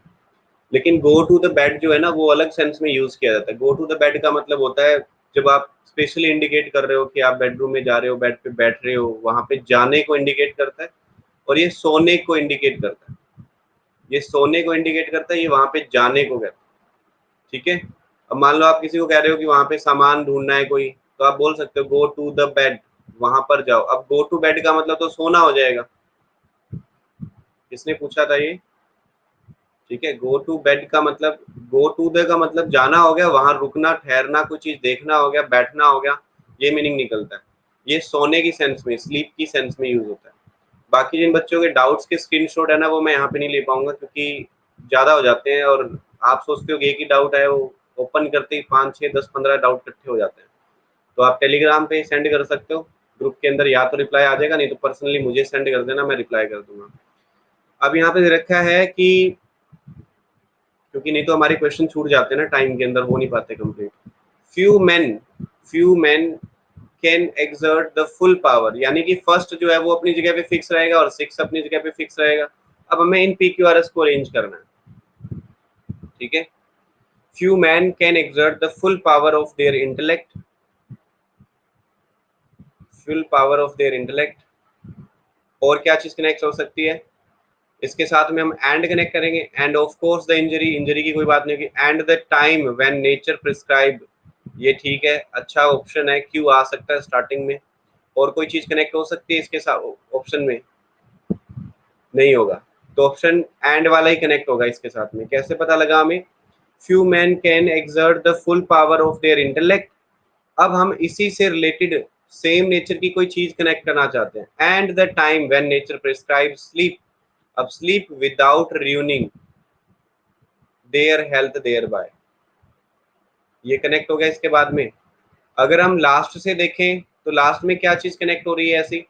लेकिन गो टू द बेड जो है ना, वो अलग सेंस में यूज किया जाता है। गो टू द बेड का मतलब होता है जब आप स्पेशली इंडिकेट कर रहे हो कि आप बेडरूम में जा रहे हो, बेड पे बैठ रहे हो, वहां पे जाने को इंडिकेट करता है। और ये सोने को इंडिकेट करता है, ये सोने को इंडिकेट करता है, ये वहां पे जाने को कहता है, ठीक है। अब मान लो आप किसी को कह रहे हो कि वहां पे सामान ढूंढना है कोई, तो आप बोल सकते हो गो टू द बेड, वहां पर जाओ। अब गो टू बेड का मतलब तो सोना हो जाएगा। किसने पूछा था ये? ठीक है, गो टू बेड का मतलब, गो टू द का मतलब जाना हो गया, वहां रुकना, ठहरना, कुछ चीज देखना हो गया, बैठना हो गया, ये मीनिंग निकलता है। ये सोने की सेंस में, स्लीप की सेंस में यूज होता है। बाकी जिन बच्चों के डाउट्स के स्क्रीनशॉट है ना, वो मैं यहाँ पे नहीं ले पाऊंगा, क्योंकि ज्यादा हो जाते हैं, और आप सोचते हो कि एक ही डाउट है, वो ओपन करते ही 5 6 10 15 डाउट इकट्ठे हो जाते हैं। तो आप टेलीग्राम पे सेंड कर सकते हो, ग्रुप के अंदर, या तो रिप्लाई आ जाएगा, नहीं तो पर्सनली मुझे सेंड कर देना, मैं रिप्लाई कर दूंगा। अब यहाँ पे रखा है कि, क्योंकि नहीं तो हमारे क्वेश्चन छूट जाते हैं ना, टाइम के अंदर हो नहीं पाते complete. Few man, few man can exert the full power, यानी कि फर्स्ट जो है वो अपनी जगह पे फिक्स रहेगा और सिक्स अपनी जगह पे फिक्स रहेगा। अब हमें इन PQRS को अरेंज करना है, ठीक है। Few man can exert the full power of their intellect, full power of their intellect. और क्या चीज कनेक्ट हो सकती है इसके साथ में? हम एंड कनेक्ट करेंगे, end of course the injury, injury की कोई बात नहीं होगी, and the time when nature prescribe, ये ठीक है, अच्छा ऑप्शन है, क्यू आ सकता है स्टार्टिंग में। और कोई चीज कनेक्ट हो सकती है इसके साथ ऑप्शन में? नहीं होगा, तो ऑप्शन एंड वाला ही कनेक्ट होगा इसके साथ में। कैसे पता लगा हमें? Few man can exert the full power of their intellect अब हम इसी से रिलेटेड सेम नेचर की कोई चीज कनेक्ट करना चाहते हैं। And the time when nature prescribe sleep, अब sleep without ruining their health thereby, ये कनेक्ट हो गया। इसके बाद में अगर हम लास्ट से देखें तो लास्ट में क्या चीज कनेक्ट हो रही है ऐसी,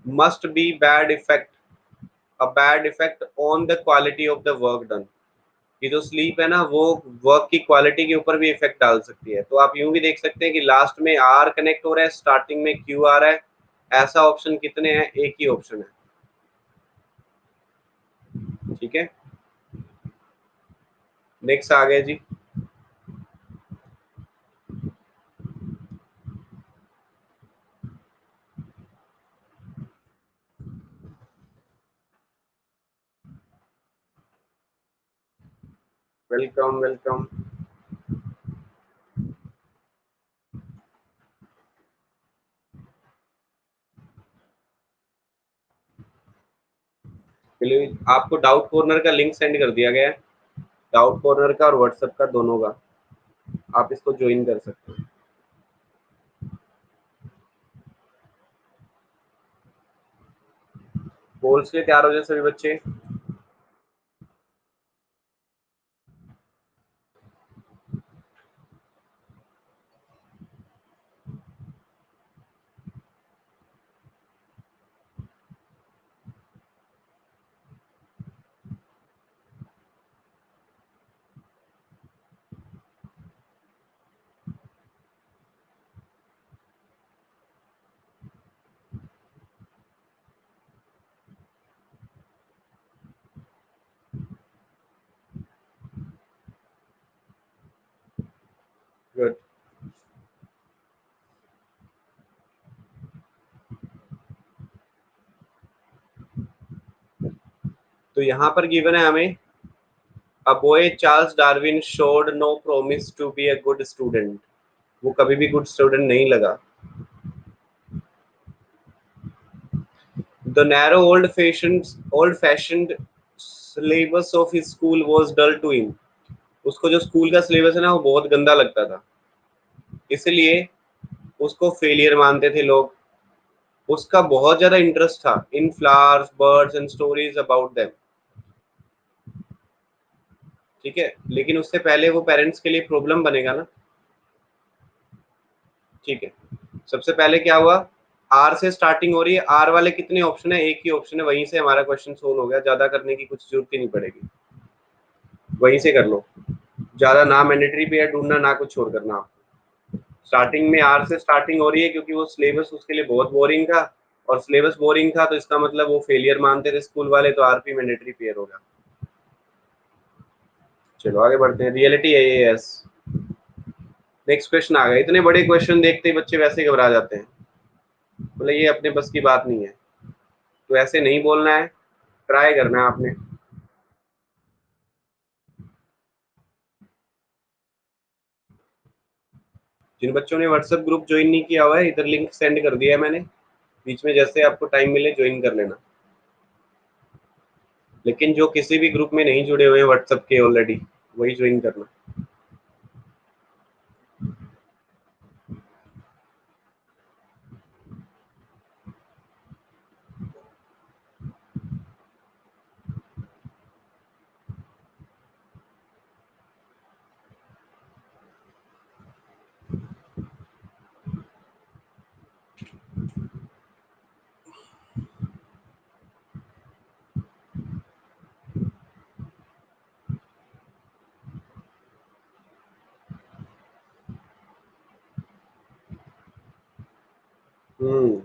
must be bad effect, a bad effect on the quality of the work done, कि जो स्लीप है ना वो वर्क की क्वालिटी के ऊपर भी इफेक्ट डाल सकती है। तो आप यूं भी देख सकते हैं कि लास्ट में आर कनेक्ट हो रहा है, स्टार्टिंग में क्यू आ रहा है। ऐसा ऑप्शन कितने हैं, एक ही ऑप्शन है। ठीक है, नेक्स्ट आ गया जी। Welcome welcome. चलिए, आपको डाउट कॉर्नर का लिंक सेंड कर दिया गया है, डाउट कॉर्नर का और व्हाट्सएप का दोनों का, आप इसको ज्वाइन कर सकते हैं। बोल्स के लिए तैयार हो जाए सभी बच्चे। गुड। तो यहाँ पर गिवन है हमें, a boy Charles Darwin showed no promise to be a good student, वो कभी भी गुड स्टूडेंट नहीं लगा। The narrow old fashioned syllabus of his school was dull to him, उसको जो स्कूल का सिलेबस है ना वो बहुत गंदा लगता था, इसलिए उसको फेलियर मानते थे लोग। उसका बहुत ज्यादा इंटरेस्ट था in flowers birds and stories about them. ठीक है, लेकिन उससे पहले वो पेरेंट्स के लिए प्रॉब्लम बनेगा ना। ठीक है, सबसे पहले क्या हुआ, आर से स्टार्टिंग हो रही है, आर वाले कितने ऑप्शन है, एक ही ऑप्शन है, वहीं से हमारा क्वेश्चन सोल्व हो गया, ज्यादा करने की कुछ जरूरत ही नहीं पड़ेगी, वहीं से कर लो। ज्यादा ना मैंडेटरी पीरियड ढूंढना ना कुछ और करना आप। स्टार्टिंग में आर से स्टार्टिंग हो रही है क्योंकि वो सिलेबस उसके लिए बहुत बोरिंग था, और सिलेबस बोरिंग था तो इसका मतलब वो फेलियर मानते थे स्कूल वाले, तो आरपी मैंडेटरी पीरियड होगा। चलो आगे बढ़ते हैं, रियलिटी है ये, यस। नेक्स्ट क्वेश्चन आ गया, इतने बड़े क्वेश्चन देखते ही बच्चे वैसे ही घबरा जाते हैं, बोले ये अपने बस की बात नहीं है। तो ऐसे नहीं बोलना है, ट्राई करना है आपने। जिन बच्चों ने व्हाट्सएप ग्रुप ज्वाइन नहीं किया हुआ है, इधर लिंक सेंड कर दिया है मैंने, बीच में जैसे आपको टाइम मिले ज्वाइन कर लेना। लेकिन जो किसी भी ग्रुप में नहीं जुड़े हुए हैं व्हाट्सएप के ऑलरेडी, वही ज्वाइन करना।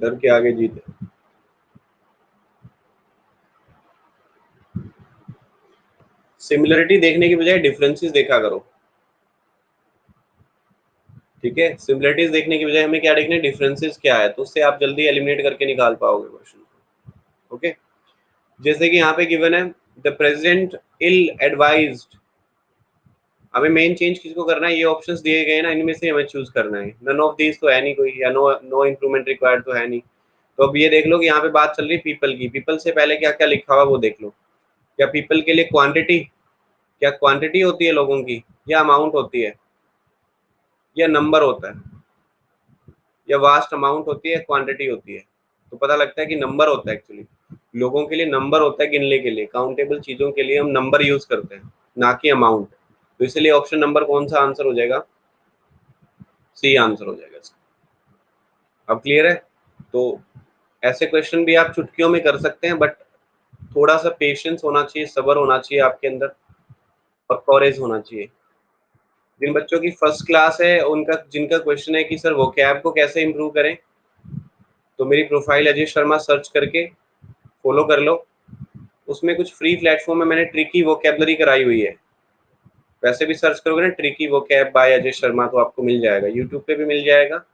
डर के आगे जीत है। सिमिलरिटी देखने की बजाय डिफरेंसेस देखा करो। ठीक है, सिमिलरिटीज देखने की बजाय हमें क्या देखना है, डिफरेंसेस क्या है, तो उससे आप जल्दी एलिमिनेट करके निकाल पाओगे क्वेश्चन। ओके, जैसे कि यहाँ पे गिवन है, द प्रेसिडेंट इल एडवाइज्ड, हमें मेन चेंज किसको करना है, ये ऑप्शंस दिए गए ना, इनमें से हमें चूज करना है। नन ऑफ दीज तो है नहीं कोई, या नो नो इम्प्रूवमेंट रिक्वायर्ड तो है नहीं। तो अब ये देख लो कि यहाँ पे बात चल रही है पीपल की, पीपल से पहले क्या क्या लिखा हुआ वो देख लो। क्या पीपल के लिए क्वांटिटी, क्या क्वांटिटी होती है लोगों की, या अमाउंट होती है। या नंबर होता है, या वास्ट अमाउंट होती है, क्वांटिटी होती है? तो पता लगता है कि नंबर होता है। एक्चुअली लोगों के लिए नंबर होता है गिनने के लिए, काउंटेबल चीजों के लिए हम नंबर यूज करते हैं, ना कि अमाउंट। तो इसलिए ऑप्शन नंबर कौन सा आंसर हो जाएगा? सी आंसर हो जाएगा इसका। अब क्लियर है? तो ऐसे क्वेश्चन भी आप चुटकियों में कर सकते हैं, बट थोड़ा सा पेशेंस होना चाहिए, सब्र होना चाहिए आपके अंदर, और कॉरेज होना चाहिए। जिन बच्चों की फर्स्ट क्लास है, उनका जिनका क्वेश्चन है कि सर वोकैब को कैसे इंप्रूव करें, तो मेरी प्रोफाइल अजय शर्मा सर्च करके फॉलो कर लो। उसमें कुछ फ्री प्लेटफॉर्म में मैंने ट्रिकी वोकैबलरी कराई हुई है। वैसे भी सर्च करोगे ना tricky vocab by Ajay Sharma, तो आपको मिल जाएगा, यूट्यूब पे भी मिल जाएगा,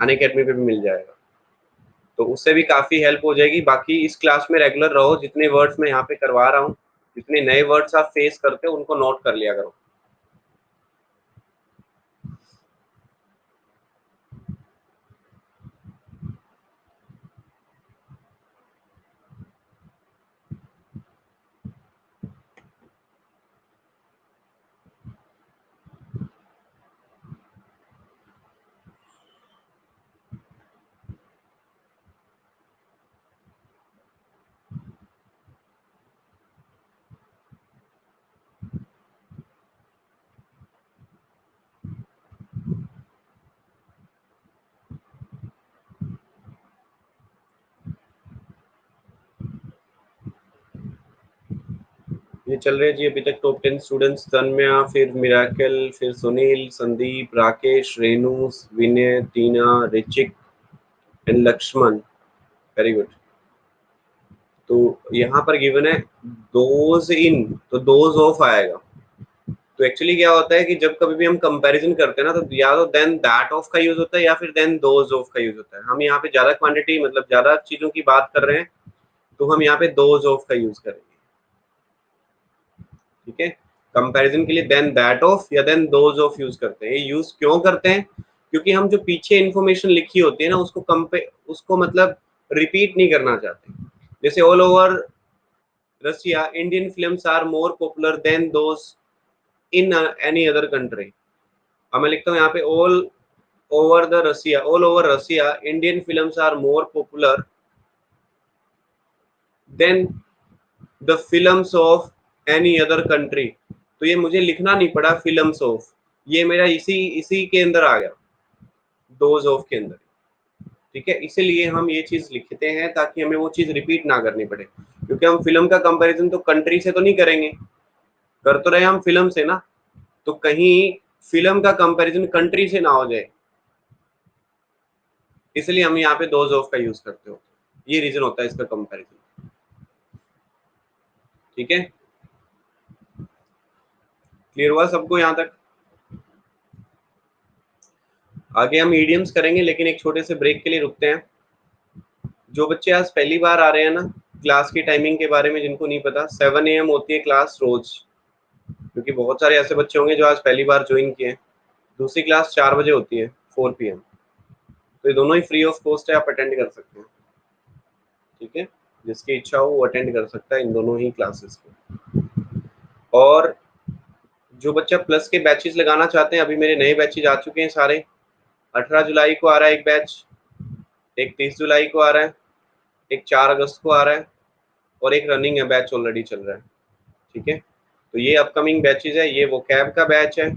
अनअकैडमी पे भी मिल जाएगा। तो उससे भी काफी हेल्प हो जाएगी। बाकी इस क्लास में रेगुलर रहो, जितने वर्ड्स मैं यहाँ पे करवा रहा हूँ, जितने नए वर्ड्स आप फेस करते हो उनको नोट कर लिया करो। ये चल रहे जी अभी तक टॉप 10 स्टूडेंट्स, तन्मया, फिर मिराकल, फिर Sunil, Sandeep, Rakesh, Renu, Vinay, Tina, Richik and Laxman. Very good. तो यहाँ पर गिवन है दोज इन, तो दोज ऑफ आएगा। तो एक्चुअली क्या होता है कि जब कभी भी हम कंपैरिजन करते हैं ना, तो या तो देन दैट ऑफ का यूज होता है, या फिर देन दोज ऑफ का यूज होता है। हम यहाँ पे ज्यादा क्वांटिटी, मतलब ज्यादा चीजों की बात कर रहे हैं, तो हम यहाँ पे दोज ऑफ का यूज करेंगे। ठीक है, कंपैरिजन के लिए देन दैट ऑफ या देन दोज ऑफ यूज करते हैं। ये यूज क्यों करते हैं? क्योंकि हम जो पीछे इंफॉर्मेशन लिखी होती है ना, उसको मतलब रिपीट नहीं करना चाहते। जैसे all over Russia Indian films are more popular than those in any other country. अब मैं लिखता हूँ यहाँ पे all over Russia Indian films are more popular than the films of any other country. तो ये मुझे लिखना नहीं पड़ा फिल्म्स ऑफ, ये मेरा इसी इसी के अंदर आ गया, दोज ऑफ के अंदर। ठीक है, इसीलिए हम ये चीज लिखते हैं ताकि हमें वो चीज रिपीट ना करनी पड़े। क्योंकि हम फिल्म का कंपैरिजन तो कंट्री से तो नहीं करेंगे, कर तो रहे हम फिल्म से ना, तो कहीं फिल्म का कंपैरिजन कंट्री से ना हो जाए, इसलिए हम यहाँ पे दोज ऑफ का यूज करते हो। ये रीजन होता है इसका कंपैरिजन। ठीक है, क्लियर हुआ सबको यहाँ तक? आगे हम ईडियम्स करेंगे, लेकिन एक छोटे से ब्रेक के लिए रुकते हैं। जो बच्चे आज पहली बार आ रहे हैं ना, क्लास की टाइमिंग के बारे में जिनको नहीं पता, 7 AM होती है क्लास रोज। क्योंकि बहुत सारे ऐसे बच्चे होंगे जो आज पहली बार ज्वाइन किए हैं। दूसरी क्लास 4 बजे होती है, 4 PM। तो ये दोनों ही फ्री ऑफ कॉस्ट है, आप अटेंड कर सकते हैं। ठीक है, जिसकी इच्छा हो वो अटेंड कर सकता है इन दोनों ही क्लासेस को। और जो बच्चा प्लस के बैचेस लगाना चाहते हैं, अभी मेरे नए बैचेज आ चुके हैं सारे। 18 जुलाई को आ रहा है एक बैच, एक 30 जुलाई को आ रहा है, एक 4 अगस्त को आ रहा है, और एक रनिंग है बैच ऑलरेडी चल रहा है। ठीक है, तो ये अपकमिंग बैचेज है। ये वो कैब का बैच है,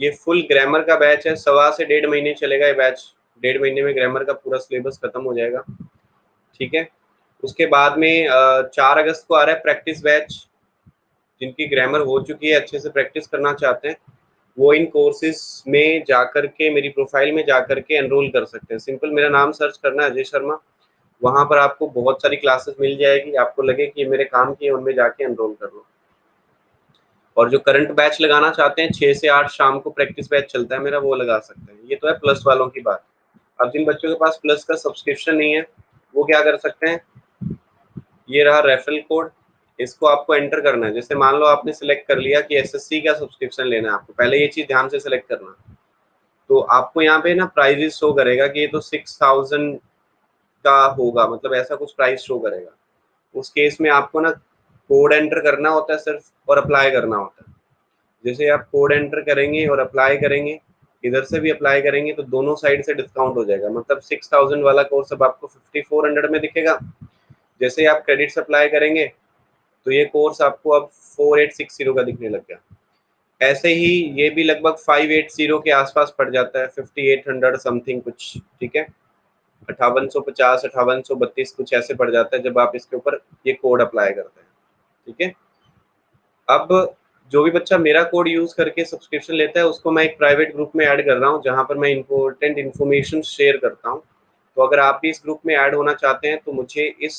ये फुल ग्रामर का बैच है। 1.25 से 1.5 महीने चलेगा ये बैच। 1.5 महीने में ग्रामर का पूरा सिलेबस खत्म हो जाएगा। ठीक है, उसके बाद में 4 अगस्त को आ रहा है प्रैक्टिस बैच। जिनकी ग्रामर हो चुकी है, अच्छे से प्रैक्टिस करना चाहते हैं, वो इन कोर्सेज में जाकर के, मेरी प्रोफाइल में जाकर के एनरोल कर सकते हैं। सिंपल मेरा नाम सर्च करना है अजय शर्मा, वहां पर आपको बहुत सारी क्लासेस मिल जाएगी। आपको लगे कि ये मेरे काम की है, उनमें जाके एनरोल कर लो। और जो करंट बैच लगाना चाहते हैं, 6 से 8 शाम को प्रैक्टिस बैच चलता है मेरा, वो लगा सकते हैं। ये तो है प्लस वालों की बात। अब जिन बच्चों के पास प्लस का सब्सक्रिप्शन नहीं है, वो क्या कर सकते हैं? ये रहा रेफरल कोड, इसको आपको एंटर करना है। जैसे मान लो आपने सिलेक्ट कर लिया कि एसएससी का सब्सक्रिप्शन लेना है आपको, पहले ये चीज ध्यान से सिलेक्ट करना। तो आपको यहाँ पे ना प्राइजेस शो करेगा कि ये तो 6000 का होगा, मतलब ऐसा कुछ प्राइस शो करेगा। उस केस में आपको ना कोड एंटर करना होता है सिर्फ, और अप्लाई करना होता है। जैसे आप कोड एंटर करेंगे और अप्लाई करेंगे, इधर से भी अप्लाई करेंगे तो दोनों साइड से डिस्काउंट हो जाएगा, मतलब 6000 वाला कोर्स अब आपको 5400 में दिखेगा। जैसे ही आप क्रेडिट्स अप्लाई करेंगे तो ये कोर्स आपको अब 4860 का दिखने लग गया। ऐसे ही ये भी लगभग 580 के आसपास पड़ जाता है, 5800 समथिंग कुछ, ठीक है, 5850 5832 कुछ ऐसे पड़ जाता है जब आप इसके ऊपर ये कोड अप्लाई करते हैं, ठीक है। अब जो भी बच्चा मेरा कोड यूज करके सब्सक्रिप्शन लेता है उसको मैं एक प्राइवेट ग्रुप में ऐड कर रहा हूँ जहां पर मैं इंपॉर्टेंट इन्फॉर्मेशन शेयर करता हूँ। तो अगर आप भी इस ग्रुप में ऐड होना चाहते हैं तो मुझे इस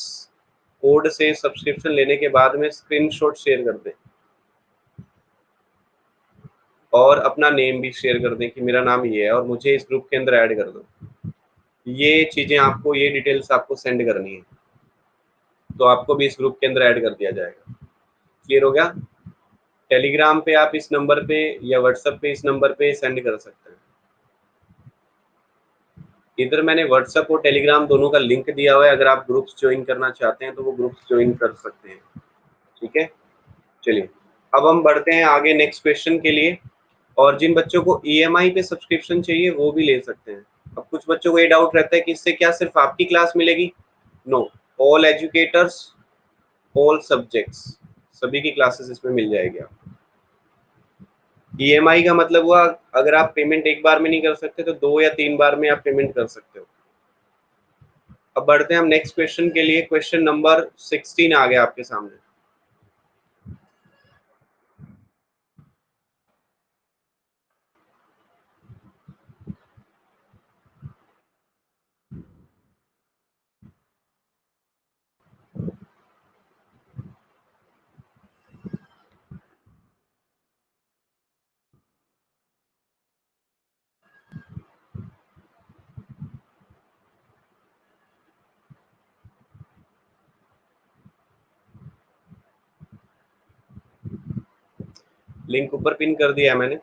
कोड से सब्सक्रिप्शन लेने के बाद में स्क्रीनशॉट शेयर कर दें और अपना नेम भी शेयर कर दें कि मेरा नाम ये है और मुझे इस ग्रुप के अंदर ऐड कर दो। ये चीजें आपको, ये डिटेल्स आपको सेंड करनी है, तो आपको भी इस ग्रुप के अंदर ऐड कर दिया जाएगा। क्लियर हो गया? टेलीग्राम पे आप इस नंबर पे या व्हाट्सएप पे इस नंबर पे सेंड कर सकते हैं। इधर मैंने व्हाट्सएप और टेलीग्राम दोनों का लिंक दिया हुआ है, अगर आप ग्रुप्स ज्वाइन करना चाहते हैं तो वो ग्रुप्स ज्वाइन कर सकते हैं, ठीक है। चलिए अब हम बढ़ते हैं आगे नेक्स्ट क्वेश्चन के लिए। और जिन बच्चों को ईएमआई पे सब्सक्रिप्शन चाहिए वो भी ले सकते हैं। अब कुछ बच्चों को ये डाउट रहता है कि इससे क्या सिर्फ आपकी क्लास मिलेगी? No, all educators, all subjects, सभी की क्लासेस इसमें मिल जाएगी आपको। ईएमआई का मतलब हुआ अगर आप पेमेंट एक बार में नहीं कर सकते तो 2 या 3 बार में आप पेमेंट कर सकते हो। अब बढ़ते हैं हम नेक्स्ट क्वेश्चन के लिए। क्वेश्चन नंबर 16 आ गया आपके सामने। लिंक ऊपर पिन कर दिया है मैंने।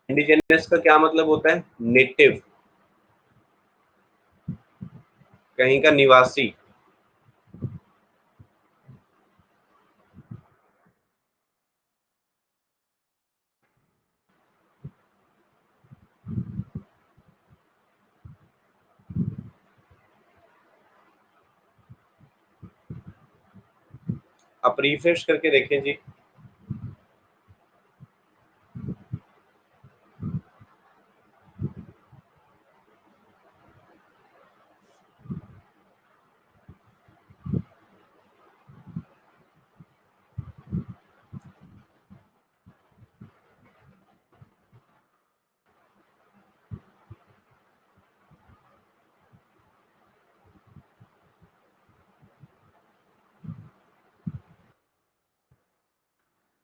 इंडिजिनस का क्या मतलब होता है? नेटिव, कहीं का निवासी। आप रिफ्रेश करके देखें जी।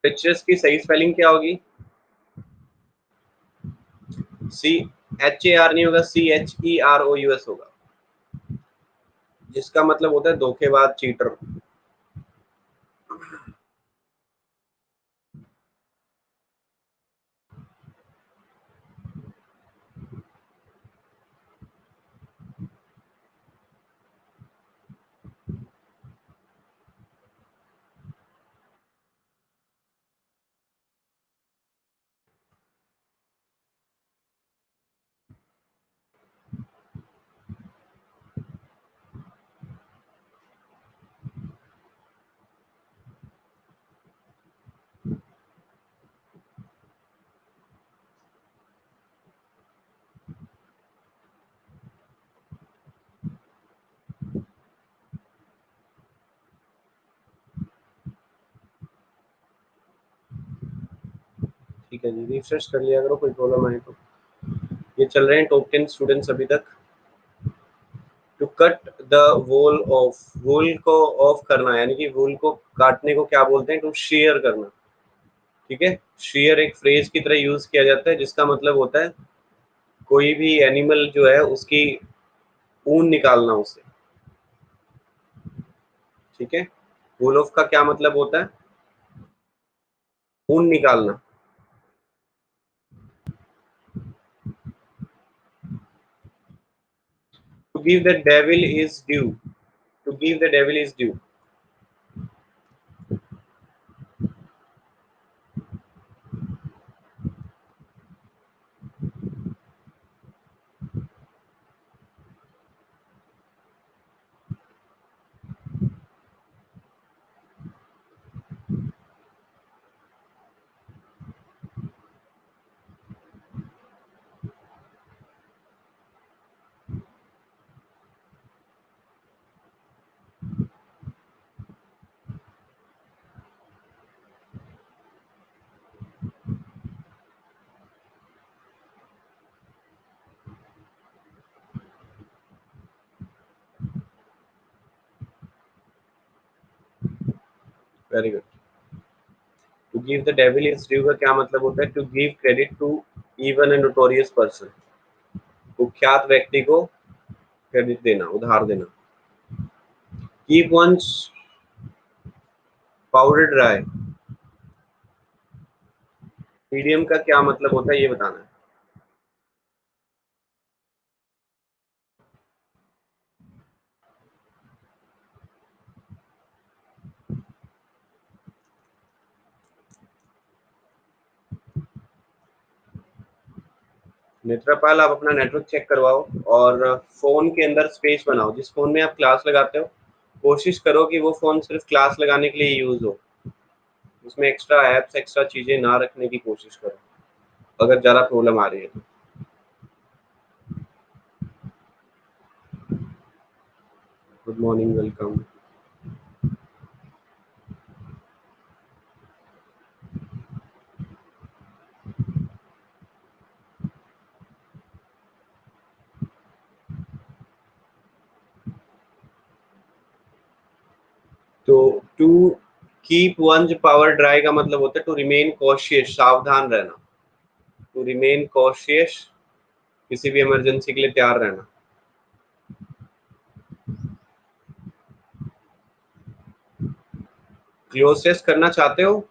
पिक्चर्स की सही स्पेलिंग क्या होगी? CHAR नहीं होगा, CHEROUS होगा, जिसका मतलब होता है धोखेबाज, चीटर। ठीक है जी, रिफ्रेश कर लिया करो, कोई प्रॉब्लम आए तो। ये चल रहे हैं टॉप 10 स्टूडेंट्स अभी तक। To cut the whole off, whole को ऑफ करना यानी कि वोल को काटने को क्या बोलते हैं? टू शेयर करना, ठीक है। शेयर एक फ्रेज की तरह यूज किया जाता है जिसका मतलब होता है कोई भी एनिमल जो है उसकी ऊन निकालना उसे, ठीक है। वूल ऑफ का क्या मतलब होता है? ऊन निकालना। To give the devil is due, To give the devil his due. Very good. To give the devil his due का क्या मतलब होता है? To give credit to even a notorious person. कुख्यात व्यक्ति को क्रेडिट देना, उधार देना। Keep one's powder dry, medium का क्या मतलब होता है ये बताना है। नेत्रपाल, आप अपना नेटवर्क चेक करवाओ और फोन के अंदर स्पेस बनाओ। जिस फोन में आप क्लास लगाते हो कोशिश करो कि वो फोन सिर्फ क्लास लगाने के लिए यूज हो, उसमें एक्स्ट्रा एप्स एक्स्ट्रा चीजें ना रखने की कोशिश करो अगर ज्यादा प्रॉब्लम आ रही है तो। Good morning, welcome. तो to keep once powder dry का मतलब होता है टू रिमेन कॉशियस, सावधान रहना। टू रिमेन कॉशियस, किसी भी इमरजेंसी के लिए तैयार रहना। क्लोजेस्ट करना चाहते हो?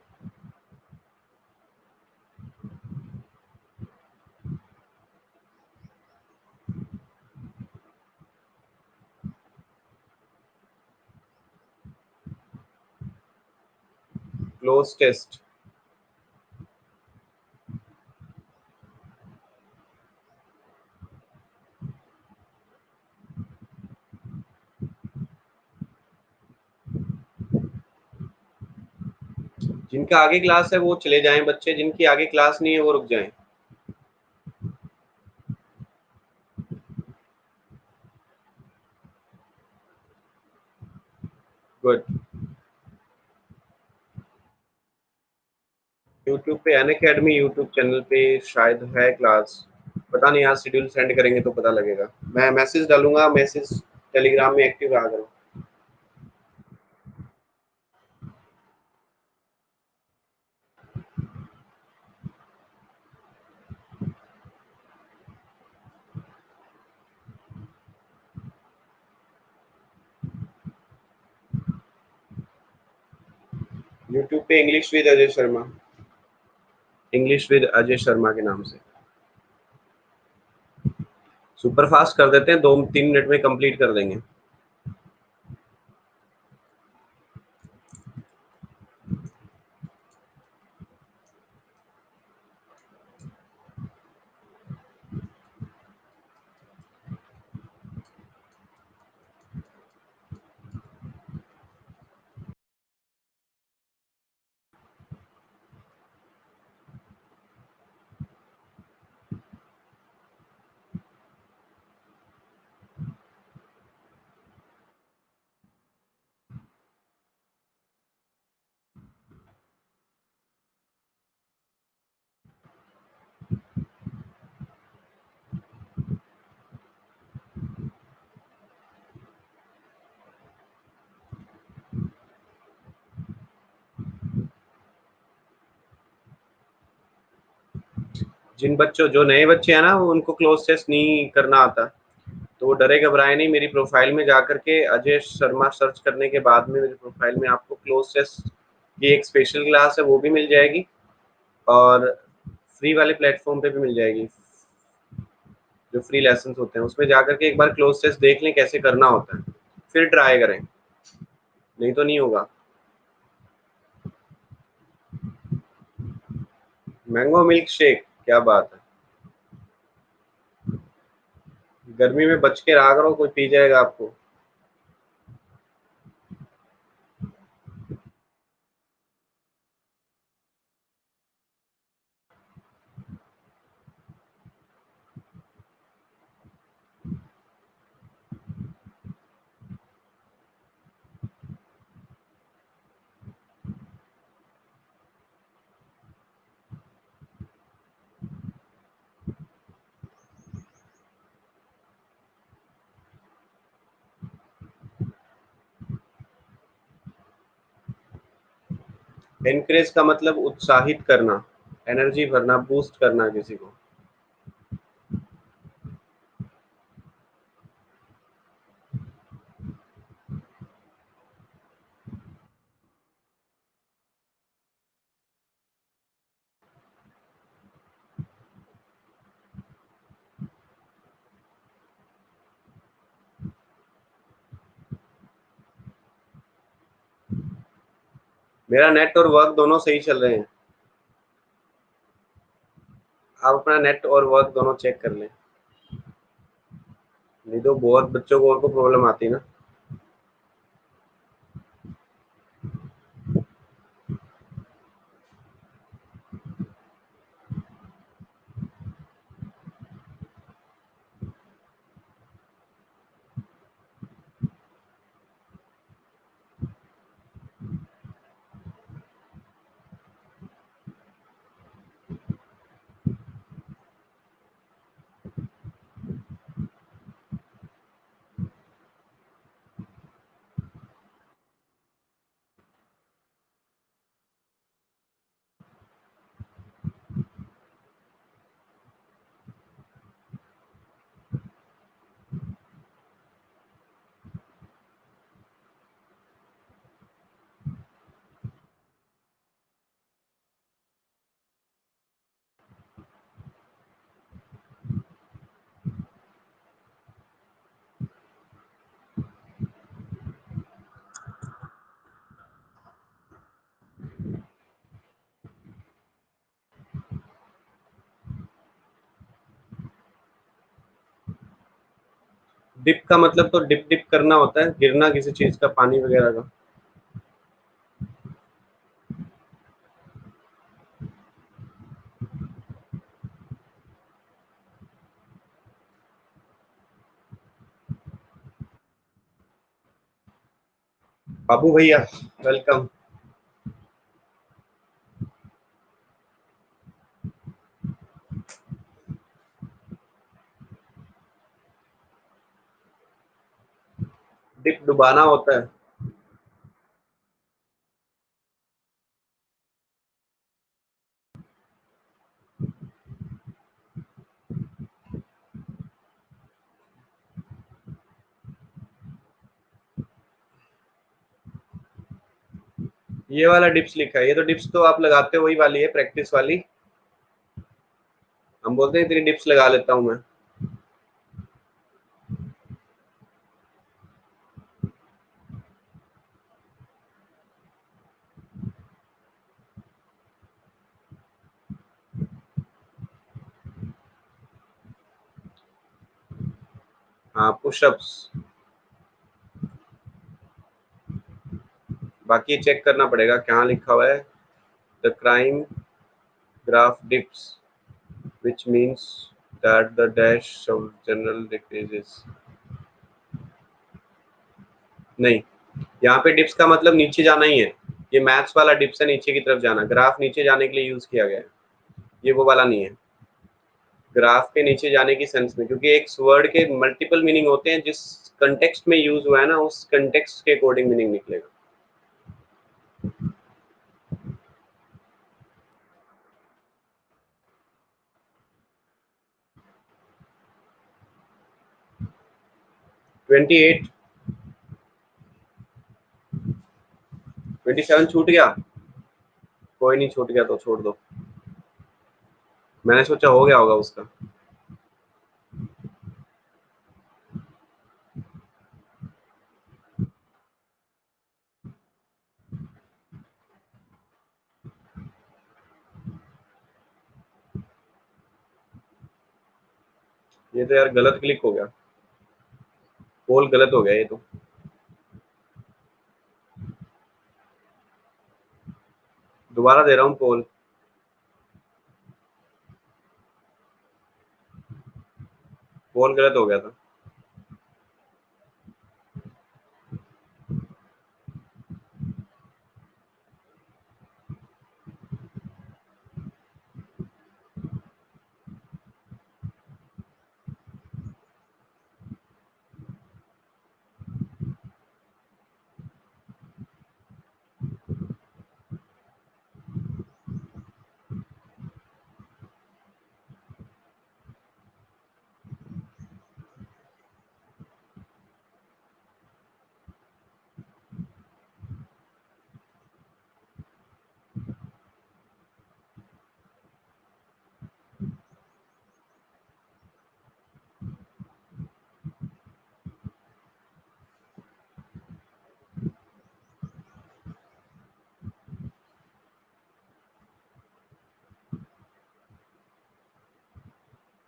Close test. जिनका आगे क्लास है वो चले जाएं बच्चे, जिनकी आगे क्लास नहीं है वो रुक जाएं। गुड। यूट्यूब पे अन अकेडमी यूट्यूब चैनल पे शायद है क्लास, पता नहीं, आज शेड्यूल सेंड करेंगे तो पता लगेगा। मैं मैसेज डालूंगा, मैसेज टेलीग्राम में एक्टिव रहा करो। यूट्यूब पे English with Ajay Sharma, English with Ajay Sharma के नाम से। सुपर फास्ट कर देते हैं, 2-3 मिनट में कंप्लीट कर देंगे। जिन बच्चों, जो नए बच्चे हैं ना, वो उनको क्लोज टेस्ट नहीं करना आता, तो वो डरे घबराए नहीं। मेरी प्रोफाइल में जाकर के अजय शर्मा सर्च करने के बाद में मेरी प्रोफाइल में आपको क्लोज टेस्ट की एक स्पेशल क्लास है वो भी मिल जाएगी, और फ्री वाले प्लेटफॉर्म पे भी मिल जाएगी। जो फ्री लेसन होते हैं उसमें जाकर के एक बार क्लोज टेस्ट देख लें कैसे करना होता है। फिर ट्राई करें, नहीं तो नहीं होगा। मैंगो मिल्क शेक, क्या बात है। गर्मी में बच के रहा करो, कोई पी जाएगा आपको। एनकरेज का मतलब उत्साहित करना, एनर्जी भरना, बूस्ट करना किसी को। मेरा नेट और वर्क दोनों सही चल रहे हैं। आप अपना नेट और वर्क दोनों चेक कर लें, नहीं तो बहुत बच्चों को और को प्रॉब्लम आती है ना। डिप का मतलब तो डिप डिप करना होता है, गिरना किसी चीज का, पानी वगैरह का। बाबू भैया, वेलकम। डिप डुबाना होता है। ये वाला डिप्स लिखा है, ये तो डिप्स तो आप लगाते हो वही वाली है, प्रैक्टिस वाली। हम बोलते हैं इतनी डिप्स लगा लेता हूँ मैं। हाँ, पुशअप्स। बाकी चेक करना पड़ेगा क्या लिखा हुआ है। The crime graph dips, which means that the dash of general decreases। नहीं, यहाँ पे डिप्स का मतलब नीचे जाना ही है। ये मैथ्स वाला डिप्स है, नीचे की तरफ जाना, ग्राफ नीचे जाने के लिए यूज किया गया है, ये वो वाला नहीं है। ग्राफ के नीचे जाने की सेंस में, क्योंकि एक वर्ड के मल्टीपल मीनिंग होते हैं, जिस कंटेक्स्ट में यूज हुआ है ना, उस कंटेक्स्ट के अकॉर्डिंग मीनिंग निकलेगा। 28। 27 छूट गया, कोई नहीं, छूट गया तो छोड़ दो। मैंने सोचा हो गया होगा उसका। ये तो यार गलत क्लिक हो गया, पोल गलत हो गया ये तो। दोबारा दे रहा हूँ पोल। पोल गलत हो गया था।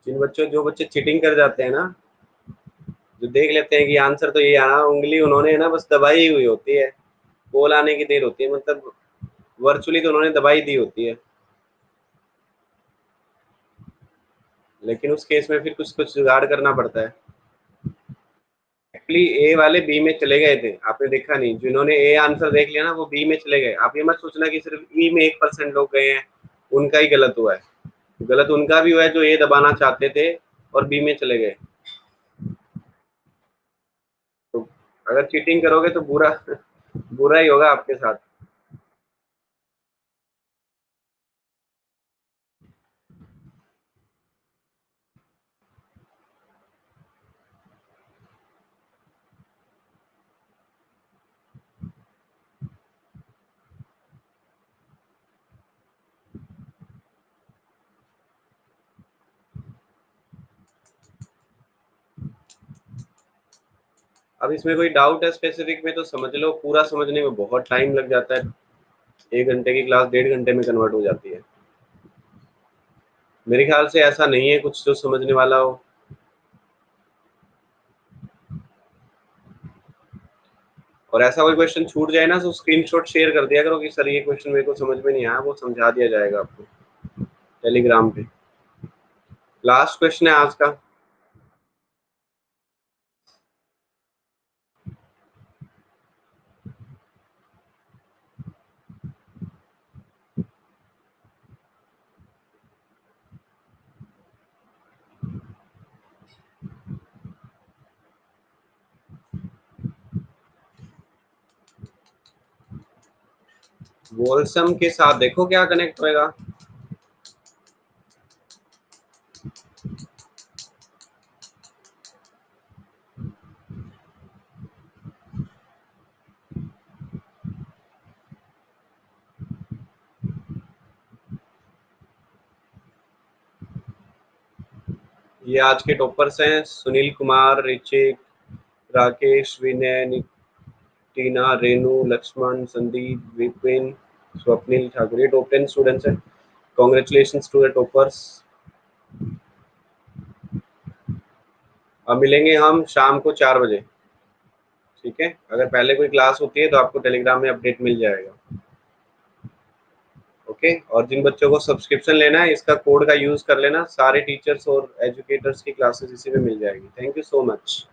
जो बच्चे चीटिंग कर जाते हैं ना, जो देख लेते हैं कि आंसर तो ये आना, उंगली उन्होंने ना बस दबाई हुई होती है, पोल आने की देर होती है, मतलब वर्चुअली तो उन्होंने दबाई दी होती है। लेकिन उस केस में फिर कुछ कुछ जुगाड़ करना पड़ता है। एक्चुअली ए वाले बी में चले गए थे, आपने देखा नहीं, जिन्होंने ए आंसर देख लिया ना वो बी में चले गए। आप ये मत सोचना कि सिर्फ ई में 1% लोग गए हैं, उनका ही गलत हुआ है। गलत उनका भी हुआ है जो ए दबाना चाहते थे और बी में चले गए। तो अगर चीटिंग करोगे तो बुरा बुरा ही होगा आपके साथ। अब इसमें कोई डाउट है स्पेसिफिक में तो समझ लो, पूरा समझने में बहुत टाइम लग जाता है। 1 घंटे की क्लास 1.5 घंटे में कन्वर्ट हो जाती है। मेरे ख्याल से ऐसा नहीं है कुछ जो समझने वाला हो। और ऐसा कोई क्वेश्चन छूट जाए ना तो स्क्रीनशॉट शेयर कर दिया करो कि सर ये क्वेश्चन मेरे को समझ में नहीं आया, वो समझा दिया जाएगा आपको टेलीग्राम पे। लास्ट क्वेश्चन है आज का। वॉल्सम के साथ देखो क्या कनेक्ट होएगा। ये आज के टॉपर्स हैं, सुनील कुमार, ऋचिक, राकेश, विनय, टीना, रेनू, लक्ष्मण, संदीप, विपिन, स्वप्निल ठाकुर, ये टॉप 10 स्टूडेंट्स हैं। Congratulation to the toppers. अब मिलेंगे हम शाम को 4 बजे। ठीक है, अगर पहले कोई क्लास होती है तो आपको टेलीग्राम में अपडेट मिल जाएगा। ओके, और जिन बच्चों को सब्सक्रिप्शन लेना है इसका कोड का यूज कर लेना, सारे टीचर्स और एजुकेटर्स की क्लासेस इसी में मिल जाएगी। Thank you so much.